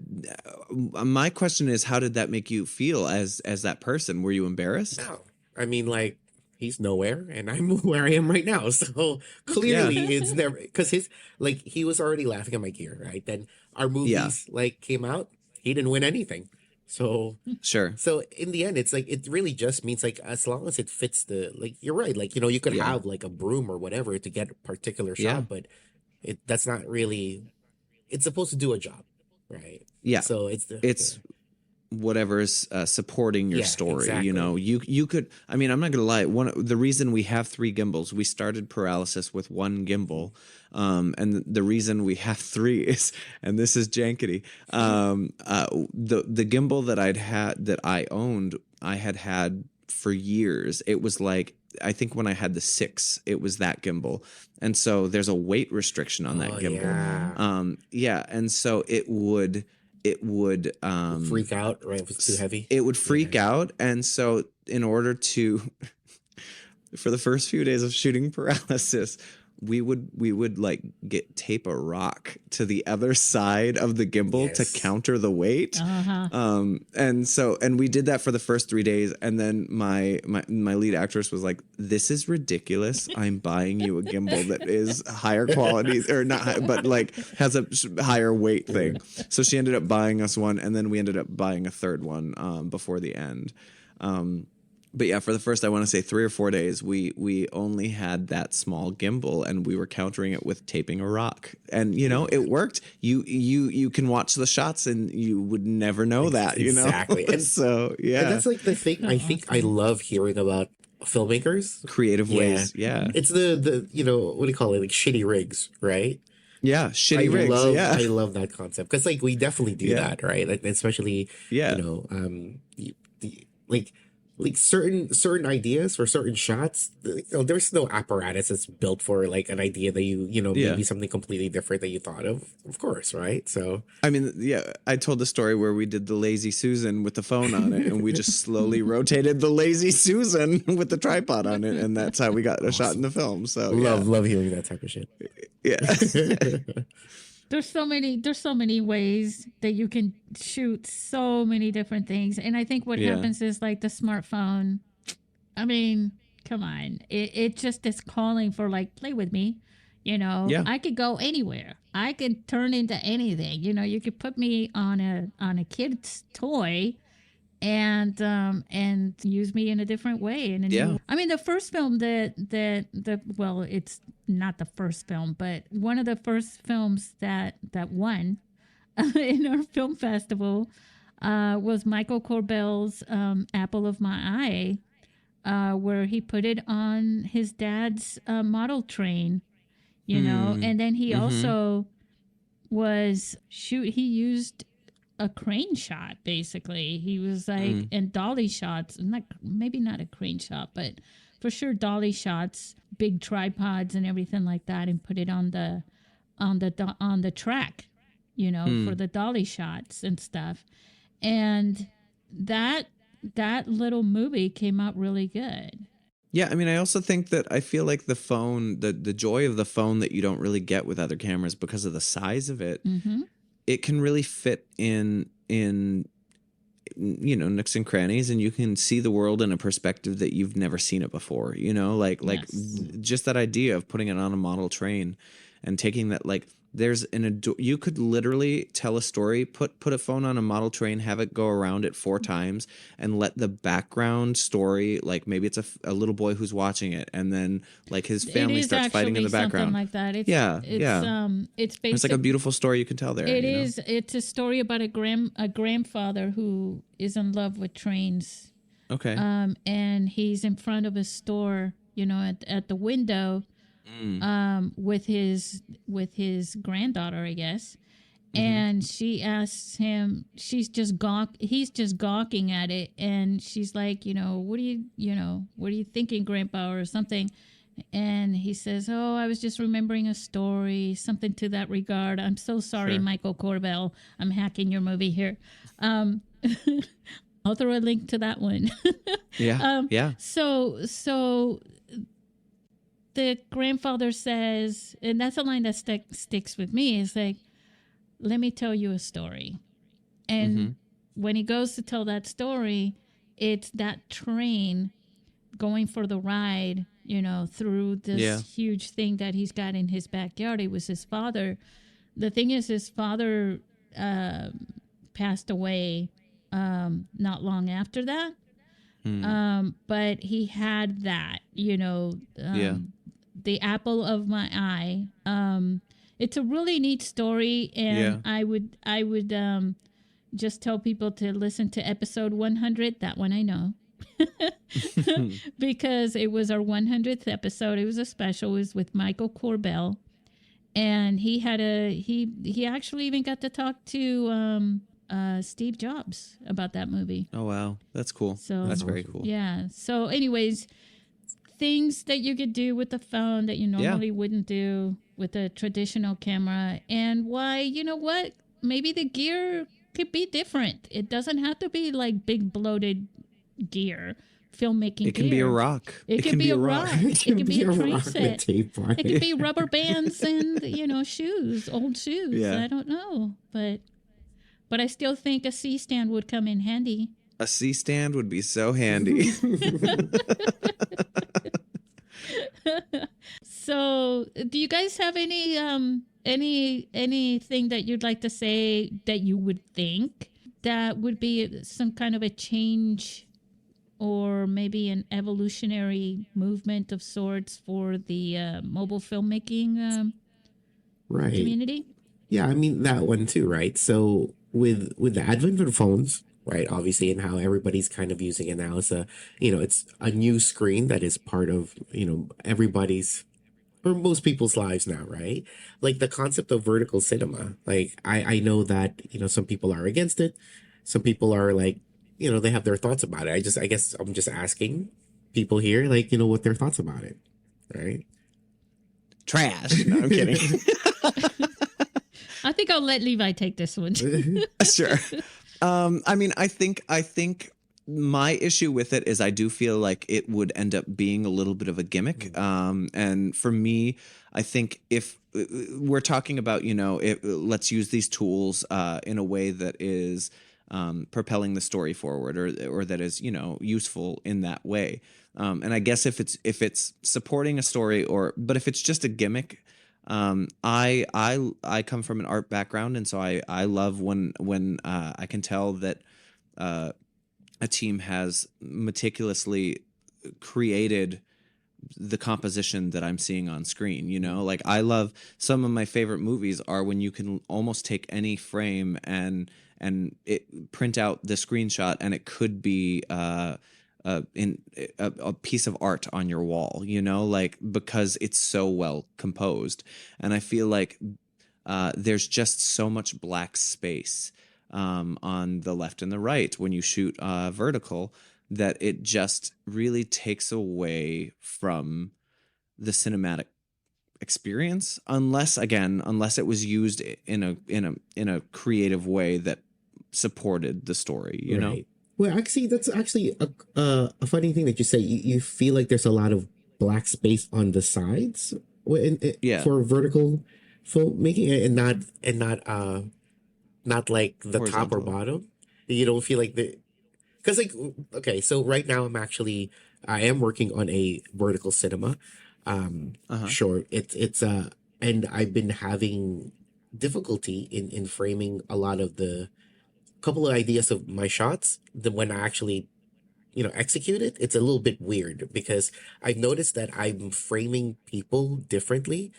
[SPEAKER 3] my question is, how did that make you feel as that person? Were you embarrassed?
[SPEAKER 2] no. I mean, like, he's nowhere and I'm where I am right now. So clearly it's never, because he was already laughing at my gear, right? Then our movies came out. He didn't win anything. So
[SPEAKER 3] sure.
[SPEAKER 2] So in the end, it's like, it really just means like, as long as it fits you're right. Like, you could have like a broom or whatever to get a particular shot, but that's not really, it's supposed to do a job. Right.
[SPEAKER 3] Yeah.
[SPEAKER 2] So it's
[SPEAKER 3] whatever's supporting your story.
[SPEAKER 2] Exactly.
[SPEAKER 3] You could, I'm not gonna lie, the reason we have 3 gimbals, we started Paralysis with 1 gimbal, and the reason we have 3 is, and this is jankety, the gimbal that I owned, I had for years. It was like, I think when I had the 6, it was that gimbal, and so there's a weight restriction on that gimbal. And so it would
[SPEAKER 2] freak out, right? If it's too heavy,
[SPEAKER 3] it would freak out. And so in order to for the first few days of shooting Paralysis, we would like tape a rock to the other side of the gimbal to counter the weight. And we did that for the first 3 days, and then my lead actress was like, "This is ridiculous. I'm buying you a gimbal that is higher quality, or not high, but like has a higher weight thing." So she ended up buying us one, and then we ended up buying a third one before the end. But yeah, for the first, I want to say 3 or 4 days, we only had that small gimbal, and we were countering it with taping a rock, and it worked. You can watch the shots, and you would never know that.
[SPEAKER 2] Exactly.
[SPEAKER 3] And so
[SPEAKER 2] and that's like the thing. I think I love hearing about filmmakers.
[SPEAKER 3] creative ways. Yeah.
[SPEAKER 2] It's the what do you call it, like shitty rigs, right?
[SPEAKER 3] Yeah. Shitty rigs.
[SPEAKER 2] I love that concept because like we definitely do that, right? Like, especially
[SPEAKER 3] Yeah.
[SPEAKER 2] like certain ideas for certain shots. There's no apparatus that's built for like an idea that maybe something completely different that you thought of course, right? So
[SPEAKER 3] I mean, yeah, I told the story where we did the Lazy Susan with the phone on it, and we just slowly rotated the Lazy Susan with the tripod on it, and that's how we got a shot in the film. So
[SPEAKER 2] love hearing that type of shit.
[SPEAKER 3] Yeah.
[SPEAKER 1] There's so many ways that you can shoot so many different things. And I think what happens is like the smartphone, I mean, come on. It just is calling for like, play with me.
[SPEAKER 3] Yeah.
[SPEAKER 1] I could go anywhere. I could turn into anything. You could put me on a kid's toy and use me in a different way. I mean, the first film well, it's not the first film, but one of the first films that won in our film festival was Michael Corbell's Apple of My Eye, where he put it on his dad's model train, and then he also he used a crane shot. Basically, he was like in dolly shots, maybe not a crane shot, but for sure dolly shots, big tripods and everything like that, and put it on the track, for the dolly shots and stuff. And that little movie came out really good.
[SPEAKER 3] Yeah, I mean, I also think that I feel like the phone, the joy of the phone that you don't really get with other cameras because of the size of it, it can really fit in nooks and crannies, and you can see the world in a perspective that you've never seen it before. Just that idea of putting it on a model train and taking that, like, you could literally tell a story, put a phone on a model train, have it go around it 4 times, and let the background story, like maybe it's a little boy who's watching it, and then like his family starts fighting in the background.
[SPEAKER 1] Like that. It's basically,
[SPEAKER 3] it's like a beautiful story you can tell there.
[SPEAKER 1] It's a story about a grandfather who is in love with trains.
[SPEAKER 3] Okay.
[SPEAKER 1] And he's in front of a store, at the window. With his granddaughter, I guess, and she asks him. He's just gawking at it, and she's like, what are you thinking, Grandpa, or something? And he says, "Oh, I was just remembering a story, something to that regard. I'm so sorry, sure. Michael Corbell. I'm hacking your movie here." I'll throw a link to that one.
[SPEAKER 3] Yeah.
[SPEAKER 1] So the grandfather says, and that's a line that sticks with me, is like, "Let me tell you a story." And when he goes to tell that story, it's that train going for the ride, through this huge thing that he's got in his backyard. It was his father. The thing is, his father passed away not long after that. But he had that, the apple of my eye. It's a really neat story, and I would just tell people to listen to episode 100. That one I know. Because it was our 100th episode. It was a special. It was with Michael Corbell, and he actually even got to talk to Steve Jobs about that movie.
[SPEAKER 3] Oh wow, that's cool. So that's very cool.
[SPEAKER 1] Yeah. So anyways, things that you could do with the phone that you normally wouldn't do with a traditional camera, and why, maybe the gear could be different. It doesn't have to be like big bloated gear, filmmaking
[SPEAKER 3] It can
[SPEAKER 1] gear.
[SPEAKER 3] be a rock.
[SPEAKER 1] It can be a rock. It can be a train set.
[SPEAKER 2] It
[SPEAKER 1] can be rubber bands and, shoes, old shoes.
[SPEAKER 3] Yeah.
[SPEAKER 1] I don't know. But I still think a C-stand would come in handy.
[SPEAKER 3] A C-stand would be so handy.
[SPEAKER 1] So, do you guys have anything that you'd like to say that you would think that would be some kind of a change or maybe an evolutionary movement of sorts for the mobile filmmaking community?
[SPEAKER 2] Yeah, I mean that one too, right? So with the advent of phones, right? Obviously, and how everybody's kind of using it now as a, it's a new screen that is part of, everybody's or most people's lives now, right? Like the concept of vertical cinema. Like I know that, some people are against it. Some people are like, they have their thoughts about it. I guess I'm just asking people here, like, what their thoughts about it, right?
[SPEAKER 3] Trash. No, I'm kidding.
[SPEAKER 1] I think I'll let Levi take this one.
[SPEAKER 3] Sure. I mean, I think my issue with it is I do feel like it would end up being a little bit of a gimmick. And for me, I think if we're talking about, let's use these tools in a way that is propelling the story forward, or that is, useful in that way. And I guess if it's supporting a story, but if it's just a gimmick, I come from an art background, and so I love when I can tell that a team has meticulously created the composition that I'm seeing on screen. Like I love, some of my favorite movies are when you can almost take any frame and it print out the screenshot, and it could be in a piece of art on your wall, like, because it's so well composed. And I feel like there's just so much black space on the left and the right when you shoot vertical, that it just really takes away from the cinematic experience, unless it was used in a creative way that supported the story, know.
[SPEAKER 2] Well, actually, that's actually a funny thing that you say. You feel like there's a lot of black space on the sides for vertical filmmaking, not like the top or bottom. You don't feel like because like, okay, so right now I am working on a vertical cinema. Sure, it's and I've been having difficulty in framing a lot of the couple of ideas of my shots. Then when I actually execute it, it's a little bit weird because I've noticed that I'm framing people differently,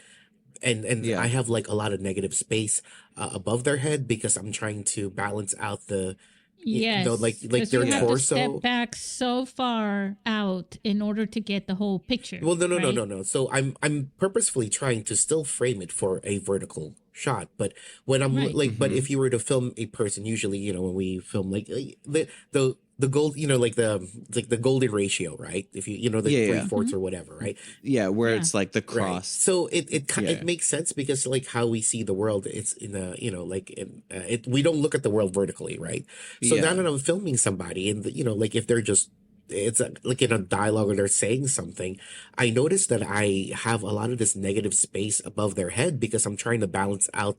[SPEAKER 2] and I have like a lot of negative space above their head because I'm trying to balance out the like their
[SPEAKER 1] you have
[SPEAKER 2] torso.
[SPEAKER 1] to step back so far out in order to get the whole picture.
[SPEAKER 2] Well, no. So I'm purposefully trying to still frame it for a vertical shot, but when I'm but if you were to film a person, usually when we film like the gold, like the golden ratio, right? If you the 3/4 or whatever, right?
[SPEAKER 3] Yeah, where it's like the cross.
[SPEAKER 2] Right. So it makes sense because like how we see the world, it's in a we don't look at the world vertically, right? So now that I'm filming somebody, and like if they're just like in a dialogue or they're saying something, I notice that I have a lot of this negative space above their head because I'm trying to balance out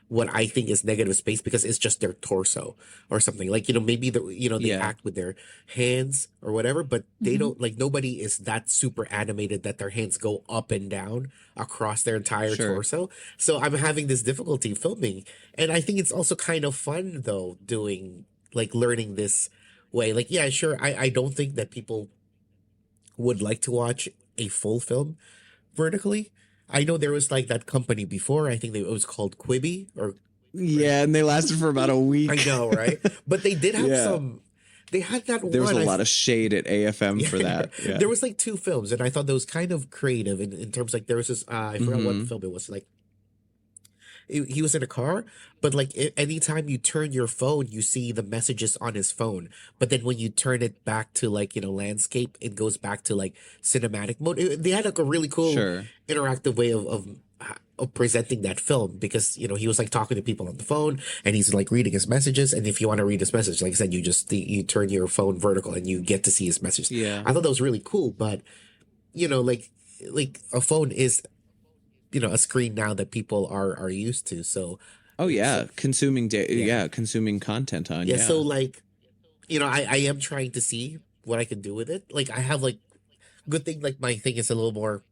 [SPEAKER 2] what I think is negative space because it's just their torso or something. Like, maybe they act with their hands or whatever, but they don't, like, nobody is that super animated that their hands go up and down across their entire torso. So I'm having this difficulty filming. And I think it's also kind of fun though, learning this way. Like, yeah, sure. I don't think that people would like to watch a full film vertically. I know there was like that company before. I think it was called Quibi
[SPEAKER 3] and they lasted for about a week.
[SPEAKER 2] I know, right? But they did have some. They had that.
[SPEAKER 3] There was a lot of shade at AFM for that. Yeah.
[SPEAKER 2] There was like 2 films, and I thought that was kind of creative in terms like there was this. I forgot what film it was. Like he was in a car, but like anytime you turn your phone, you see the messages on his phone. But then when you turn it back to like landscape, it goes back to like cinematic mode. They had like a really cool interactive way of presenting that film because he was like talking to people on the phone and he's like reading his messages. And if you want to read his message, like I said, you turn your phone vertical and you get to see his message.
[SPEAKER 3] Yeah,
[SPEAKER 2] I thought that was really cool. But like a phone is a screen now that people are used to. So
[SPEAKER 3] consuming consuming content on.
[SPEAKER 2] So like I am trying to see what I can do with it. Like I have like good thing, like my thing is a little more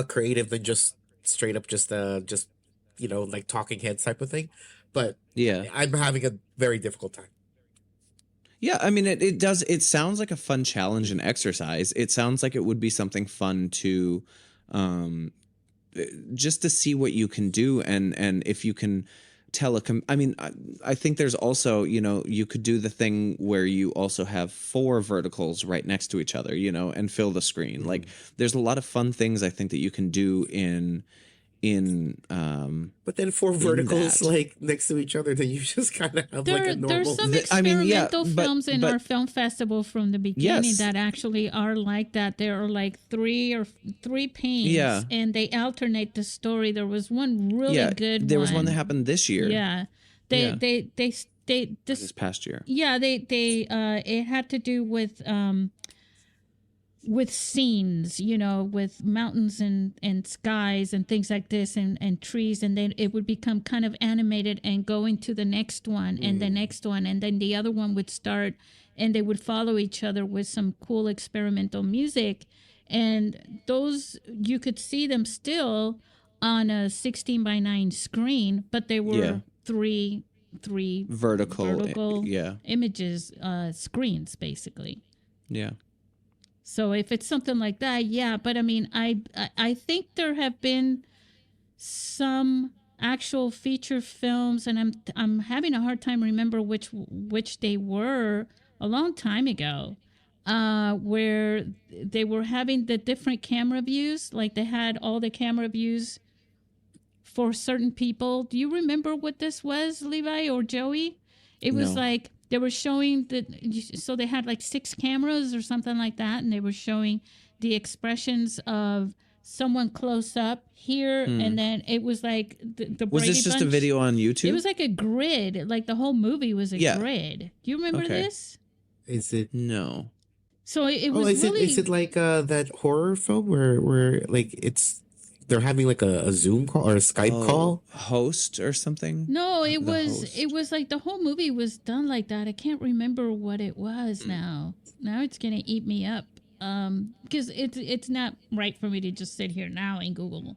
[SPEAKER 2] creative than just straight up just like talking heads type of thing. But I'm having a very difficult time.
[SPEAKER 3] Yeah, I mean it sounds like a fun challenge and exercise. It sounds like it would be something fun to just to see what you can do and if you can I mean, I think there's also, you know, you could do the thing where you also have 4 verticals right next to each other, you know, and fill the screen.
[SPEAKER 2] Mm-hmm.
[SPEAKER 3] Like there's a lot of fun things I think that you can do in
[SPEAKER 2] but then 4 verticals
[SPEAKER 3] that.
[SPEAKER 2] like next to each other, then you just kind of have like a normal.
[SPEAKER 1] There's some
[SPEAKER 3] I mean, yeah,
[SPEAKER 1] experimental
[SPEAKER 3] but-
[SPEAKER 1] films in
[SPEAKER 3] but-
[SPEAKER 1] our film festival from the beginning
[SPEAKER 3] Yes.
[SPEAKER 1] that actually are like that. There are like three panes,
[SPEAKER 3] Yeah.
[SPEAKER 1] and they alternate the story. There was one really
[SPEAKER 3] yeah,
[SPEAKER 1] good.
[SPEAKER 3] there was one that happened this year.
[SPEAKER 1] Yeah,
[SPEAKER 3] Yeah.
[SPEAKER 1] they
[SPEAKER 3] This past year.
[SPEAKER 1] yeah they it had to do with scenes, you know, with mountains and skies and things like this and trees, and then it would become kind of animated and go into the next one and the next one, and then the other one would start, and they would follow each other with some cool experimental music. And those, you could see them still on a 16:9 screen, but they were
[SPEAKER 3] Yeah.
[SPEAKER 1] three
[SPEAKER 3] Vertical. Yeah.
[SPEAKER 1] images, screens basically.
[SPEAKER 3] Yeah.
[SPEAKER 1] So if it's something like that, yeah. But I mean, I think there have been some actual feature films, and I'm having a hard time remember which they were a long time ago, where they were having the different camera views, like they had all the camera views for certain people. Do you remember what this was, Levi or Joey? It was
[SPEAKER 3] No.
[SPEAKER 1] like they were showing so they had like 6 cameras or something like that, and they were showing the expressions of someone close up here, and then it was like the
[SPEAKER 3] Was
[SPEAKER 1] Brady
[SPEAKER 3] this just a
[SPEAKER 1] Bunch.
[SPEAKER 3] video on YouTube?
[SPEAKER 1] It was like a grid, like the whole movie was a
[SPEAKER 3] Yeah.
[SPEAKER 1] grid. Do you remember
[SPEAKER 3] Okay.
[SPEAKER 1] this?
[SPEAKER 2] Is it?
[SPEAKER 3] No.
[SPEAKER 1] So it
[SPEAKER 2] Oh,
[SPEAKER 1] was
[SPEAKER 2] is
[SPEAKER 1] really.
[SPEAKER 2] it like that horror film where like they're having like a Zoom call or a Skype call?
[SPEAKER 3] Host or something?
[SPEAKER 1] No, it
[SPEAKER 3] The
[SPEAKER 1] was
[SPEAKER 3] Host.
[SPEAKER 1] like the whole movie was done like that. I can't remember what it was now. Now it's gonna eat me up. Because it's not right for me to just sit here now and Google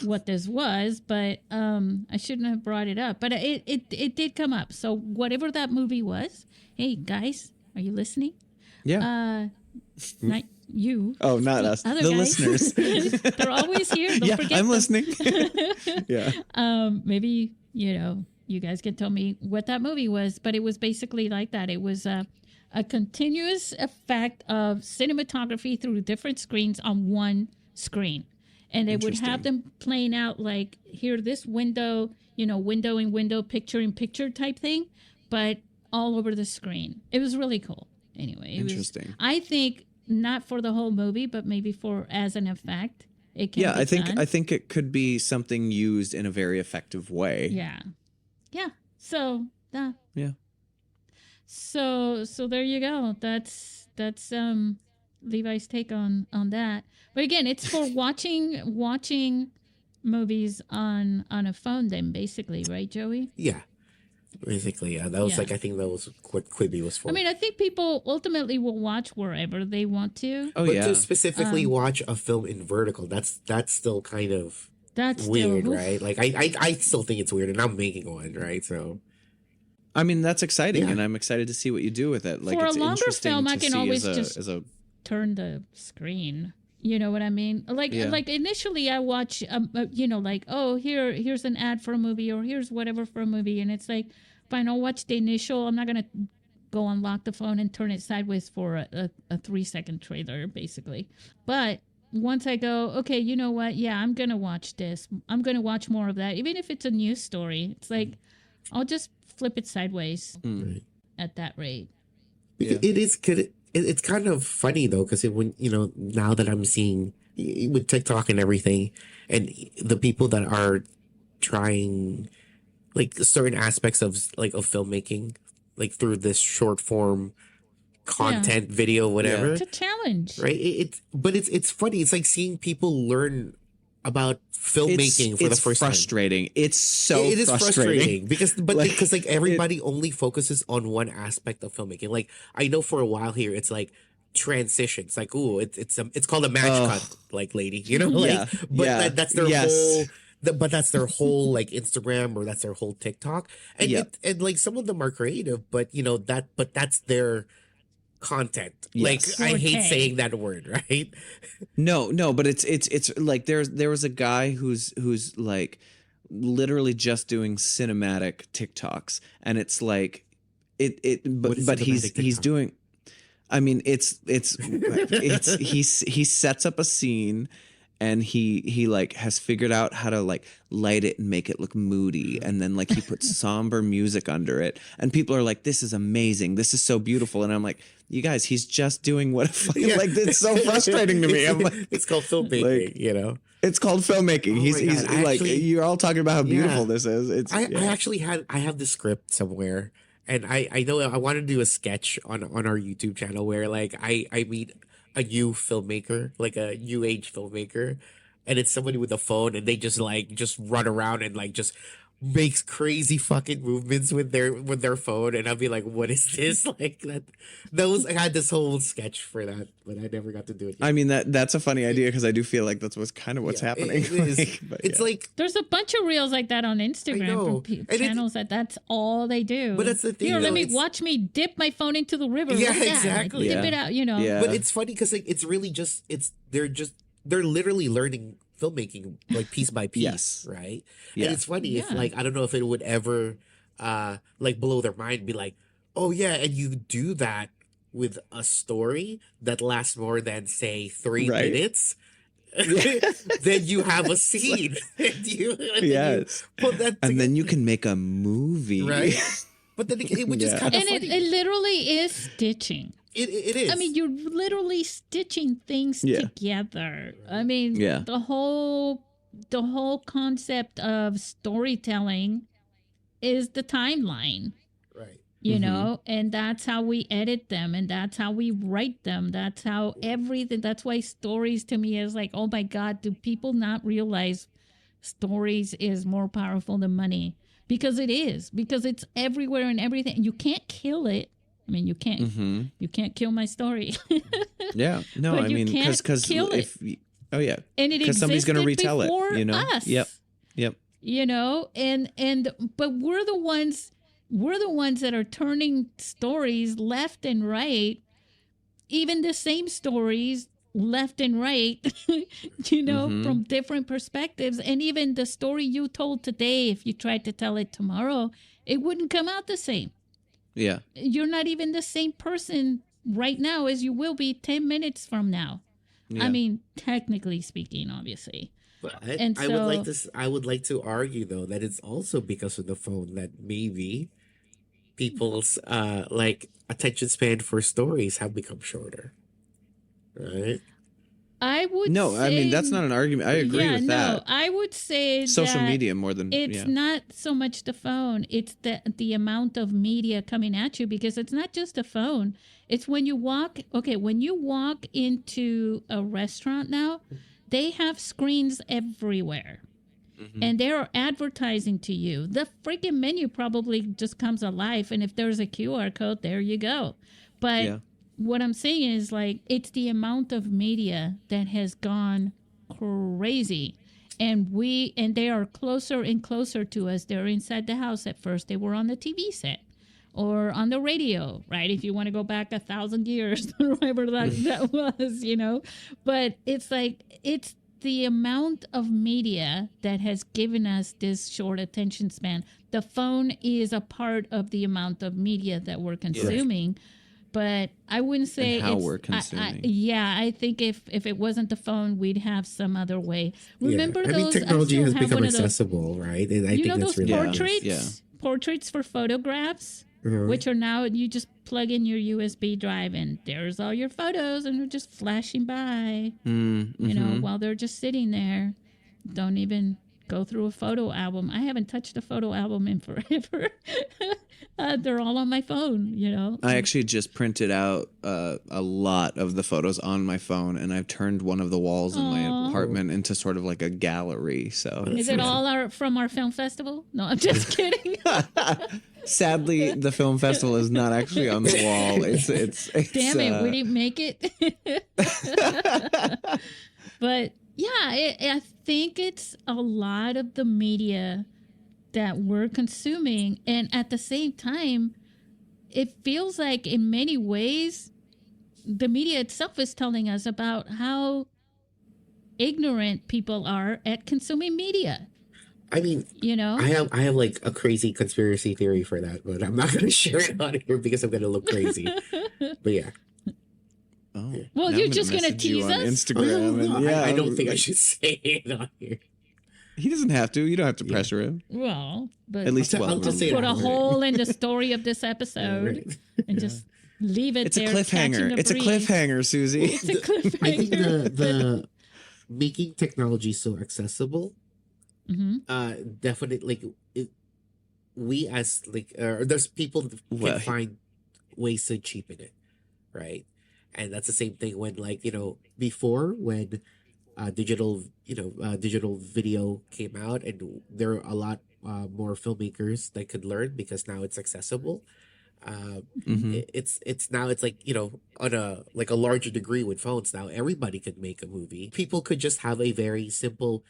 [SPEAKER 1] what this was, but I shouldn't have brought it up. But it did come up. So whatever that movie was, hey guys, are you listening?
[SPEAKER 3] Yeah.
[SPEAKER 1] Not you.
[SPEAKER 3] Oh, not us.
[SPEAKER 1] Other
[SPEAKER 3] The
[SPEAKER 1] guys.
[SPEAKER 3] listeners.
[SPEAKER 1] They're always here. Don't
[SPEAKER 3] Yeah,
[SPEAKER 1] forget
[SPEAKER 3] I'm
[SPEAKER 1] them.
[SPEAKER 3] listening. Yeah.
[SPEAKER 1] Maybe, you know, you guys can tell me what that movie was, but it was basically like that. It was a continuous effect of cinematography through different screens on one screen. And they would have them playing out like here, this window, you know, window in window, picture in picture type thing, but all over the screen. It was really cool. Anyway,
[SPEAKER 3] Interesting.
[SPEAKER 1] I think not for the whole movie, but maybe for as an effect. It can
[SPEAKER 3] Yeah,
[SPEAKER 1] be done.
[SPEAKER 3] I think it could be something used in a very effective way.
[SPEAKER 1] Yeah. Yeah. So
[SPEAKER 3] Yeah.
[SPEAKER 1] So there you go. That's Levi's take on that. But again, it's for watching movies on a phone then basically, right, Joey?
[SPEAKER 2] Yeah, basically, yeah. That was
[SPEAKER 1] Yeah.
[SPEAKER 2] like I think that was what Quibi was for.
[SPEAKER 1] I mean, I think people ultimately will watch wherever they want to.
[SPEAKER 3] Oh
[SPEAKER 2] but
[SPEAKER 3] yeah.
[SPEAKER 2] to specifically watch a film in vertical, that's still kind of
[SPEAKER 1] That's
[SPEAKER 2] weird,
[SPEAKER 1] still,
[SPEAKER 2] right? Like I still think it's weird, and I'm making one, right? So
[SPEAKER 3] I mean, that's exciting,
[SPEAKER 2] Yeah.
[SPEAKER 3] and I'm excited to see what you do with it. Like
[SPEAKER 1] For a
[SPEAKER 3] it's
[SPEAKER 1] longer
[SPEAKER 3] interesting
[SPEAKER 1] film,
[SPEAKER 3] to
[SPEAKER 1] I can
[SPEAKER 3] see
[SPEAKER 1] always
[SPEAKER 3] as
[SPEAKER 1] just-
[SPEAKER 3] a
[SPEAKER 1] turn the screen. You know what I mean? Like
[SPEAKER 3] Yeah.
[SPEAKER 1] like initially I watch you know, like, oh, here's an ad for a movie, or here's whatever for a movie, and it's like, fine, I'll watch the initial. I'm not gonna go unlock the phone and turn it sideways for a 3-second trailer basically. But once I go, okay, you know what, yeah, I'm gonna watch this, I'm gonna watch more of that, even if it's a news story. It's like I'll just flip it sideways
[SPEAKER 2] right.
[SPEAKER 1] at that rate.
[SPEAKER 2] Because it is good. It's kind of funny though, because when now that I'm seeing with TikTok and everything, and the people that are trying like certain aspects of filmmaking, like through this short form content video, whatever,
[SPEAKER 1] It's a challenge.
[SPEAKER 2] right? But it's funny. It's like seeing people learn about filmmaking for the first time.
[SPEAKER 3] frustrating. It's so
[SPEAKER 2] It is
[SPEAKER 3] frustrating.
[SPEAKER 2] because
[SPEAKER 3] Like,
[SPEAKER 2] everybody only focuses on one aspect of filmmaking. Like I know for a while here, it's like transitions. Like it's called a match cut, like lady, like
[SPEAKER 3] Yeah,
[SPEAKER 2] but
[SPEAKER 3] yeah,
[SPEAKER 2] that's their
[SPEAKER 3] yes.
[SPEAKER 2] whole. But that's their whole like Instagram, or that's their whole TikTok, and
[SPEAKER 3] Yeah.
[SPEAKER 2] and like some of them are creative, but that's their content.
[SPEAKER 3] Yes.
[SPEAKER 2] Like I hate
[SPEAKER 1] Forte.
[SPEAKER 2] saying that word, right?
[SPEAKER 3] No, but it's like there was a guy who's like literally just doing cinematic TikToks, and it's like
[SPEAKER 2] What is
[SPEAKER 3] but
[SPEAKER 2] cinematic
[SPEAKER 3] he's
[SPEAKER 2] TikTok?
[SPEAKER 3] doing. I mean, it's he sets up a scene, and he like has figured out how to like light it and make it look moody, and then like he puts somber music under it, and people are like, "This is amazing, this is so beautiful," and I'm like, "You guys, he's just doing what fucking like it's so frustrating to me." I'm like,
[SPEAKER 2] It's called filmmaking,
[SPEAKER 3] like,
[SPEAKER 2] you know.
[SPEAKER 3] it's called filmmaking.
[SPEAKER 2] Oh
[SPEAKER 3] he's
[SPEAKER 2] my God,
[SPEAKER 3] like,
[SPEAKER 2] actually-
[SPEAKER 3] you're all talking about how beautiful
[SPEAKER 2] Yeah.
[SPEAKER 3] this is. It's
[SPEAKER 2] I actually I have the script somewhere, and I know I want to do a sketch on our YouTube channel where like I meet a new filmmaker, like a new age filmmaker, and it's somebody with a phone, and they just run around and like just makes crazy fucking movements with their phone, and I'll be like, what is this? Like I had this whole sketch for that, but I never got to do it yet.
[SPEAKER 3] I mean, that's a funny idea, because I do feel like that's what's kind of what's
[SPEAKER 2] Yeah,
[SPEAKER 3] happening.
[SPEAKER 2] it is.
[SPEAKER 3] But
[SPEAKER 2] It's
[SPEAKER 3] yeah.
[SPEAKER 2] like,
[SPEAKER 1] There's a bunch of reels like that on Instagram
[SPEAKER 2] know.
[SPEAKER 1] from
[SPEAKER 2] And it-
[SPEAKER 1] channels that's all they do.
[SPEAKER 2] But that's the thing,
[SPEAKER 1] Here, let
[SPEAKER 2] though,
[SPEAKER 1] me
[SPEAKER 2] it's-
[SPEAKER 1] watch me dip my phone into the river.
[SPEAKER 2] Yeah,
[SPEAKER 1] What's that?
[SPEAKER 2] exactly.
[SPEAKER 1] Dip
[SPEAKER 3] Yeah.
[SPEAKER 1] it out, you know.
[SPEAKER 3] Yeah.
[SPEAKER 2] but it's funny because like it's really they're literally learning filmmaking like piece by piece,
[SPEAKER 3] Yes.
[SPEAKER 2] right?
[SPEAKER 3] Yeah.
[SPEAKER 2] And it's funny if
[SPEAKER 1] Yeah.
[SPEAKER 2] like I don't know if it would ever like blow their mind, be like, oh yeah, and you do that with a story that lasts more than say 3
[SPEAKER 3] Right.
[SPEAKER 2] minutes. Then you have a scene. and you
[SPEAKER 3] Yes.
[SPEAKER 2] put that
[SPEAKER 3] And then
[SPEAKER 2] together,
[SPEAKER 3] you can make a movie.
[SPEAKER 2] right? But then it which is
[SPEAKER 3] Yeah.
[SPEAKER 2] kind of
[SPEAKER 1] And
[SPEAKER 2] funny.
[SPEAKER 1] it literally is stitching.
[SPEAKER 2] It is.
[SPEAKER 1] I mean, you're literally stitching things
[SPEAKER 3] Yeah.
[SPEAKER 1] together. I mean,
[SPEAKER 3] Yeah.
[SPEAKER 1] the whole concept of storytelling is the timeline,
[SPEAKER 2] right.
[SPEAKER 1] you
[SPEAKER 3] Mhm.
[SPEAKER 1] know, and that's how we edit them, and that's how we write them. That's how everything. That's why stories to me is like, oh my God, do people not realize stories is more powerful than money? Because it is. Because it's everywhere and everything. You can't kill it. I mean, you can't.
[SPEAKER 3] Hmm.
[SPEAKER 1] You can't kill my story.
[SPEAKER 3] Yeah. No,
[SPEAKER 1] But
[SPEAKER 3] I
[SPEAKER 1] you
[SPEAKER 3] mean,
[SPEAKER 1] can't
[SPEAKER 3] because
[SPEAKER 1] kill it.
[SPEAKER 3] if oh yeah,
[SPEAKER 1] And it
[SPEAKER 3] 'Cause somebody's gonna
[SPEAKER 1] existed
[SPEAKER 3] retell it,
[SPEAKER 1] before
[SPEAKER 3] you know?
[SPEAKER 1] us.
[SPEAKER 3] Yep.
[SPEAKER 1] You know, and but we're the ones that are turning stories left and right, even the same stories left and right, you know,
[SPEAKER 3] Mhm.
[SPEAKER 1] from different perspectives. And even the story you told today, if you tried to tell it tomorrow, it wouldn't come out the same.
[SPEAKER 3] Yeah.
[SPEAKER 1] You're not even the same person right now as you will be 10 minutes from now.
[SPEAKER 3] Yeah.
[SPEAKER 1] I mean, technically speaking, obviously.
[SPEAKER 2] But
[SPEAKER 1] And
[SPEAKER 2] I would like
[SPEAKER 1] so-
[SPEAKER 2] to I would like to argue though that it's also because of the phone that maybe people's like attention span for stories have become shorter. Right?
[SPEAKER 1] I would
[SPEAKER 3] No, I mean, that's
[SPEAKER 1] say-
[SPEAKER 3] not an argument. I agree
[SPEAKER 1] yeah,
[SPEAKER 3] with
[SPEAKER 1] no,
[SPEAKER 3] that.
[SPEAKER 1] I would say
[SPEAKER 3] Social
[SPEAKER 1] that
[SPEAKER 3] media more than
[SPEAKER 1] it's
[SPEAKER 3] yeah.
[SPEAKER 1] not so much the phone, it's the amount of media coming at you, because it's not just a phone. It's when you walk into a restaurant now, they have screens everywhere.
[SPEAKER 3] Mhm.
[SPEAKER 1] And they're advertising to you. The freaking menu probably just comes alive, and if there's a QR code, there you go. But
[SPEAKER 3] Yeah.
[SPEAKER 1] what I'm saying is, like, it's the amount of media that has gone crazy, and they are closer and closer to us. They're inside the house. At first they were on the TV set or on the radio, right? If you want to go back 1,000 years or whatever that was, you know. But it's like, it's the amount of media that has given us this short attention span. The phone is a part of the amount of media that we're consuming. But I wouldn't say
[SPEAKER 3] And how
[SPEAKER 1] it's,
[SPEAKER 3] we're consuming.
[SPEAKER 1] I think if it wasn't the phone, we'd have some other way. Remember
[SPEAKER 2] yeah. I
[SPEAKER 1] those?
[SPEAKER 2] mean, technology
[SPEAKER 1] still
[SPEAKER 2] has
[SPEAKER 1] have
[SPEAKER 2] become
[SPEAKER 1] one of those-
[SPEAKER 2] accessible, right? And I
[SPEAKER 1] you
[SPEAKER 2] think
[SPEAKER 1] know
[SPEAKER 2] that's
[SPEAKER 1] those
[SPEAKER 2] really
[SPEAKER 3] Yeah.
[SPEAKER 2] nice.
[SPEAKER 1] portraits?
[SPEAKER 3] Yeah.
[SPEAKER 1] Portraits for photographs,
[SPEAKER 2] Uh-huh.
[SPEAKER 1] which are now you just plug in your USB drive and there's all your photos, and they're just flashing by.
[SPEAKER 3] Mm-hmm.
[SPEAKER 1] You know, while they're just sitting there. Don't even go through a photo album. I haven't touched a photo album in forever. They're all on my phone, you know.
[SPEAKER 3] I actually just printed out a lot of the photos on my phone, and I've turned one of the walls in my
[SPEAKER 1] Aw.
[SPEAKER 3] apartment into sort of like a gallery. So
[SPEAKER 1] Is it all from our film festival? No, I'm just kidding.
[SPEAKER 3] sadly, the film festival is not actually on the wall. It's
[SPEAKER 1] Damn it, we didn't make it. But yeah, I think it's a lot of the media that we're consuming, and at the same time, it feels like in many ways the media itself is telling us about how ignorant people are at consuming media.
[SPEAKER 2] I mean,
[SPEAKER 1] You know?
[SPEAKER 2] I have like a crazy conspiracy theory for that, but I'm not gonna share it on here because I'm gonna look crazy. But yeah.
[SPEAKER 3] Oh,
[SPEAKER 1] Well,
[SPEAKER 3] now
[SPEAKER 1] you're
[SPEAKER 3] I'm gonna
[SPEAKER 1] just gonna
[SPEAKER 3] message you
[SPEAKER 1] tease
[SPEAKER 3] on
[SPEAKER 1] us?
[SPEAKER 3] Instagram. And, yeah,
[SPEAKER 2] I don't think I should say it on here.
[SPEAKER 3] He doesn't have to. You don't have to pressure him.
[SPEAKER 1] Well, but
[SPEAKER 3] At least
[SPEAKER 2] I'll just say
[SPEAKER 1] put a
[SPEAKER 2] that.
[SPEAKER 1] hole in the story of this episode
[SPEAKER 2] Right.
[SPEAKER 1] and just leave it
[SPEAKER 3] It's a
[SPEAKER 1] there. catching
[SPEAKER 3] cliffhanger.
[SPEAKER 1] the
[SPEAKER 3] It's a
[SPEAKER 1] breeze.
[SPEAKER 3] cliffhanger, Susie.
[SPEAKER 1] It's a cliffhanger.
[SPEAKER 2] I think the making technology so accessible,
[SPEAKER 1] Mhm.
[SPEAKER 2] definitely like we as like there's people that can
[SPEAKER 3] Well,
[SPEAKER 2] find ways to cheapen it, right? And that's the same thing when like before when digital video came out, and there are a lot more filmmakers that could learn because now it's accessible.
[SPEAKER 3] Mhm.
[SPEAKER 2] It's now it's like on a like a larger degree with phones now everybody could make a movie. People could just have a very simple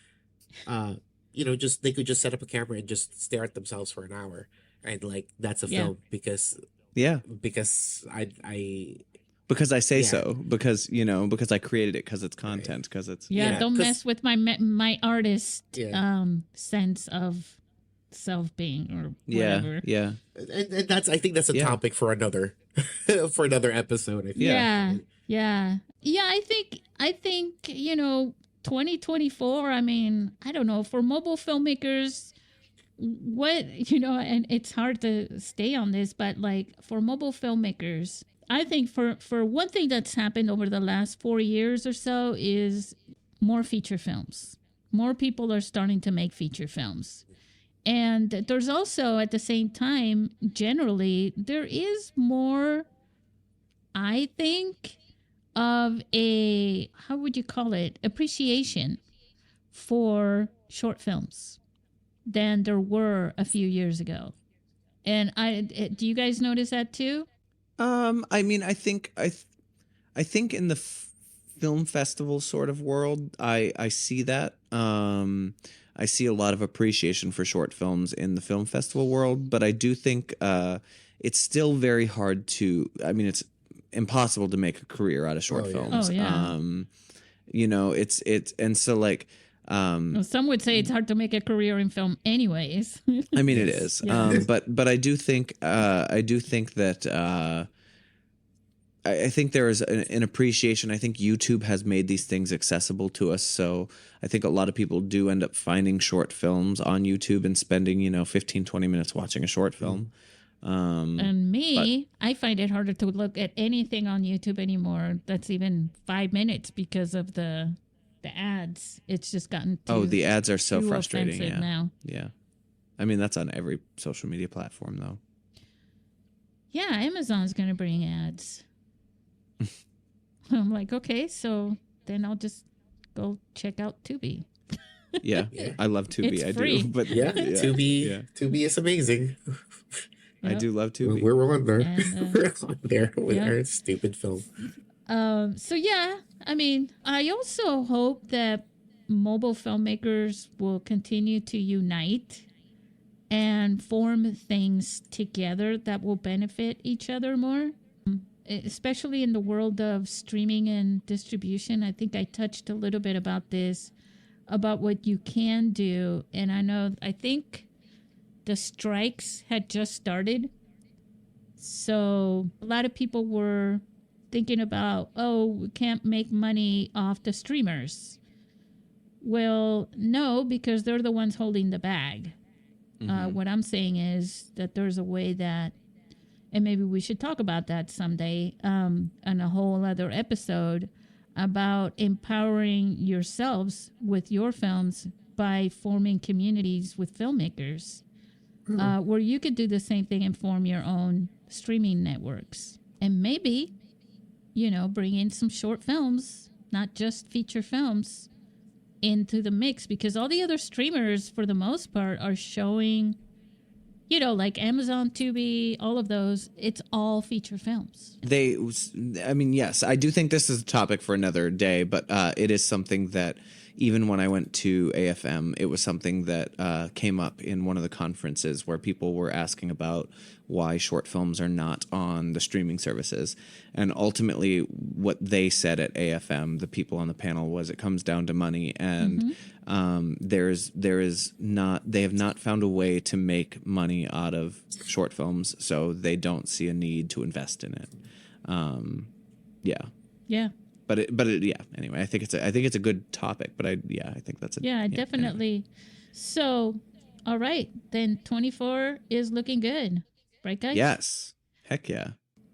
[SPEAKER 2] just they could just set up a camera and just stare at themselves for an hour, and like that's a
[SPEAKER 1] Yeah.
[SPEAKER 2] film because
[SPEAKER 3] Yeah,
[SPEAKER 2] I
[SPEAKER 3] because I say
[SPEAKER 2] Yeah.
[SPEAKER 3] so. Because because I created it. Because it's content. Because it's
[SPEAKER 1] Yeah, don't
[SPEAKER 2] 'cause-
[SPEAKER 1] mess with my artist
[SPEAKER 2] Yeah.
[SPEAKER 1] sense of self-being or
[SPEAKER 3] yeah,
[SPEAKER 1] whatever.
[SPEAKER 3] yeah.
[SPEAKER 2] and that's I think that's a
[SPEAKER 3] Yeah.
[SPEAKER 2] topic for another for another episode. I think.
[SPEAKER 1] Yeah. I think 2024, I mean, I don't know, for mobile filmmakers, and it's hard to stay on this, but like for mobile filmmakers, I think for one thing that's happened over the last 4 years or so is more feature films. More people are starting to make feature films. And there's also, at the same time, generally, there is more, I think, of a, how would you call it, appreciation for short films than there were a few years ago. And do you guys notice that too?
[SPEAKER 3] I mean, I think in the film festival sort of world, I see that. I see a lot of appreciation for short films in the film festival world, but I do think it's still very hard to. I mean, it's impossible to make a career out of short
[SPEAKER 2] Oh, yeah.
[SPEAKER 3] films.
[SPEAKER 1] Oh, yeah.
[SPEAKER 3] It's and so like.
[SPEAKER 1] Well, some would say it's hard to make a career in film anyways.
[SPEAKER 3] I mean, it is.
[SPEAKER 1] Yeah.
[SPEAKER 3] But I do think that I think there is an appreciation. I think YouTube has made these things accessible to us. So I think a lot of people do end up finding short films on YouTube and spending 15, 20 minutes watching a short film.
[SPEAKER 1] And me, I find it harder to look at anything on YouTube anymore that's even 5 minutes because of the ads. It's just gotten too,
[SPEAKER 3] The ads are so
[SPEAKER 1] too
[SPEAKER 3] frustrating.
[SPEAKER 1] offensive
[SPEAKER 3] Yeah.
[SPEAKER 1] now.
[SPEAKER 3] Yeah. I mean, that's on every social media platform, though.
[SPEAKER 1] Yeah, Amazon's going to bring ads. I'm like, okay, so then I'll just go check out Tubi.
[SPEAKER 3] Yeah.
[SPEAKER 2] Yeah.
[SPEAKER 3] I love Tubi.
[SPEAKER 1] It's
[SPEAKER 3] I
[SPEAKER 1] free.
[SPEAKER 3] do. But
[SPEAKER 2] Yeah, Tubi is amazing.
[SPEAKER 3] I
[SPEAKER 1] Yep.
[SPEAKER 3] do love Tubi.
[SPEAKER 2] We're on there.
[SPEAKER 1] And,
[SPEAKER 2] We're on there with
[SPEAKER 1] yeah.
[SPEAKER 2] our stupid film.
[SPEAKER 1] So yeah, I mean, I also hope that mobile filmmakers will continue to unite and form things together that will benefit each other more, especially in the world of streaming and distribution. I think I touched a little bit about this, about what you can do. And I think the strikes had just started. So a lot of people were thinking about, we can't make money off the streamers. Well, no, because they're the ones holding the bag. What I'm saying is that there's a way that, and maybe we should talk about that someday on a whole other episode, about empowering yourselves with your films by forming communities with filmmakers, where you could do the same thing and form your own streaming networks. And maybe, bring in some short films, not just feature films, into the mix, because all the other streamers for the most part are showing, like Amazon, Tubi, all of those, it's all feature films.
[SPEAKER 3] I mean, yes, I do think this is a topic for another day, but it is something that even when I went to AFM, it was something that came up in one of the conferences where people were asking about why short films are not on the streaming services. And ultimately, what they said at AFM, the people on the panel, was it comes down to money. And there is not, they have not found a way to make money out of short films, so they don't see a need to invest in it.
[SPEAKER 1] Yeah.
[SPEAKER 3] But yeah. Anyway, I think it's a good topic. But I think that's
[SPEAKER 1] definitely.
[SPEAKER 3] Anyway.
[SPEAKER 1] So, all right, then 24 is looking good, right, guys?
[SPEAKER 3] Yes. Heck yeah.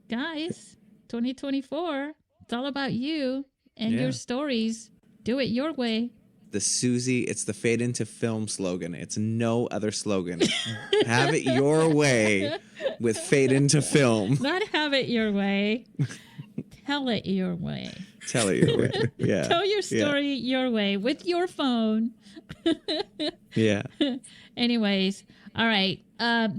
[SPEAKER 1] Guys, 2024. It's all about you and your stories. Do it your way.
[SPEAKER 3] The Susie, it's the Fade Into Film slogan. It's no other slogan. Have it your way with Fade Into Film.
[SPEAKER 1] Not have it your way. Tell it your way.
[SPEAKER 3] Tell it your way. Yeah.
[SPEAKER 1] Tell your story your way with your phone.
[SPEAKER 3] Yeah.
[SPEAKER 1] Anyways, all right.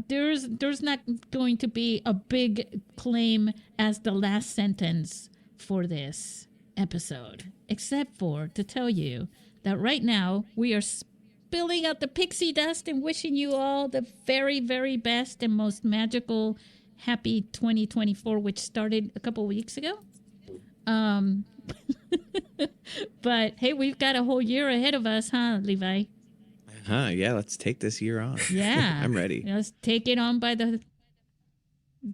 [SPEAKER 1] There's not going to be a big claim as the last sentence for this episode, except for to tell you that right now we are spilling out the pixie dust and wishing you all the very, very best and most magical, happy 2024, which started a couple weeks ago. But hey, we've got a whole year ahead of us, huh, Levi?
[SPEAKER 3] Yeah, let's take this year on.
[SPEAKER 1] Yeah.
[SPEAKER 3] I'm ready.
[SPEAKER 1] Let's take it on by the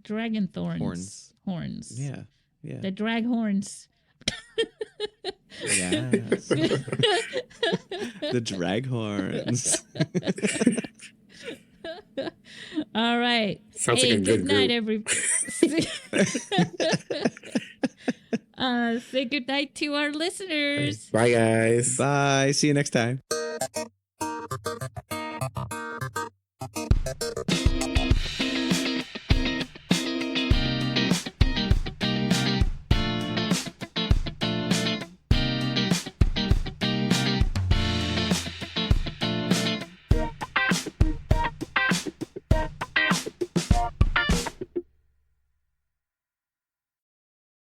[SPEAKER 1] dragon thorns. Horns.
[SPEAKER 3] Yeah.
[SPEAKER 1] The drag horns.
[SPEAKER 3] Yes. The drag horns.
[SPEAKER 1] All right.
[SPEAKER 2] Sounds like a good
[SPEAKER 1] night,
[SPEAKER 2] group.
[SPEAKER 1] Say good night to our listeners.
[SPEAKER 2] Bye, guys.
[SPEAKER 3] Bye. See you next time.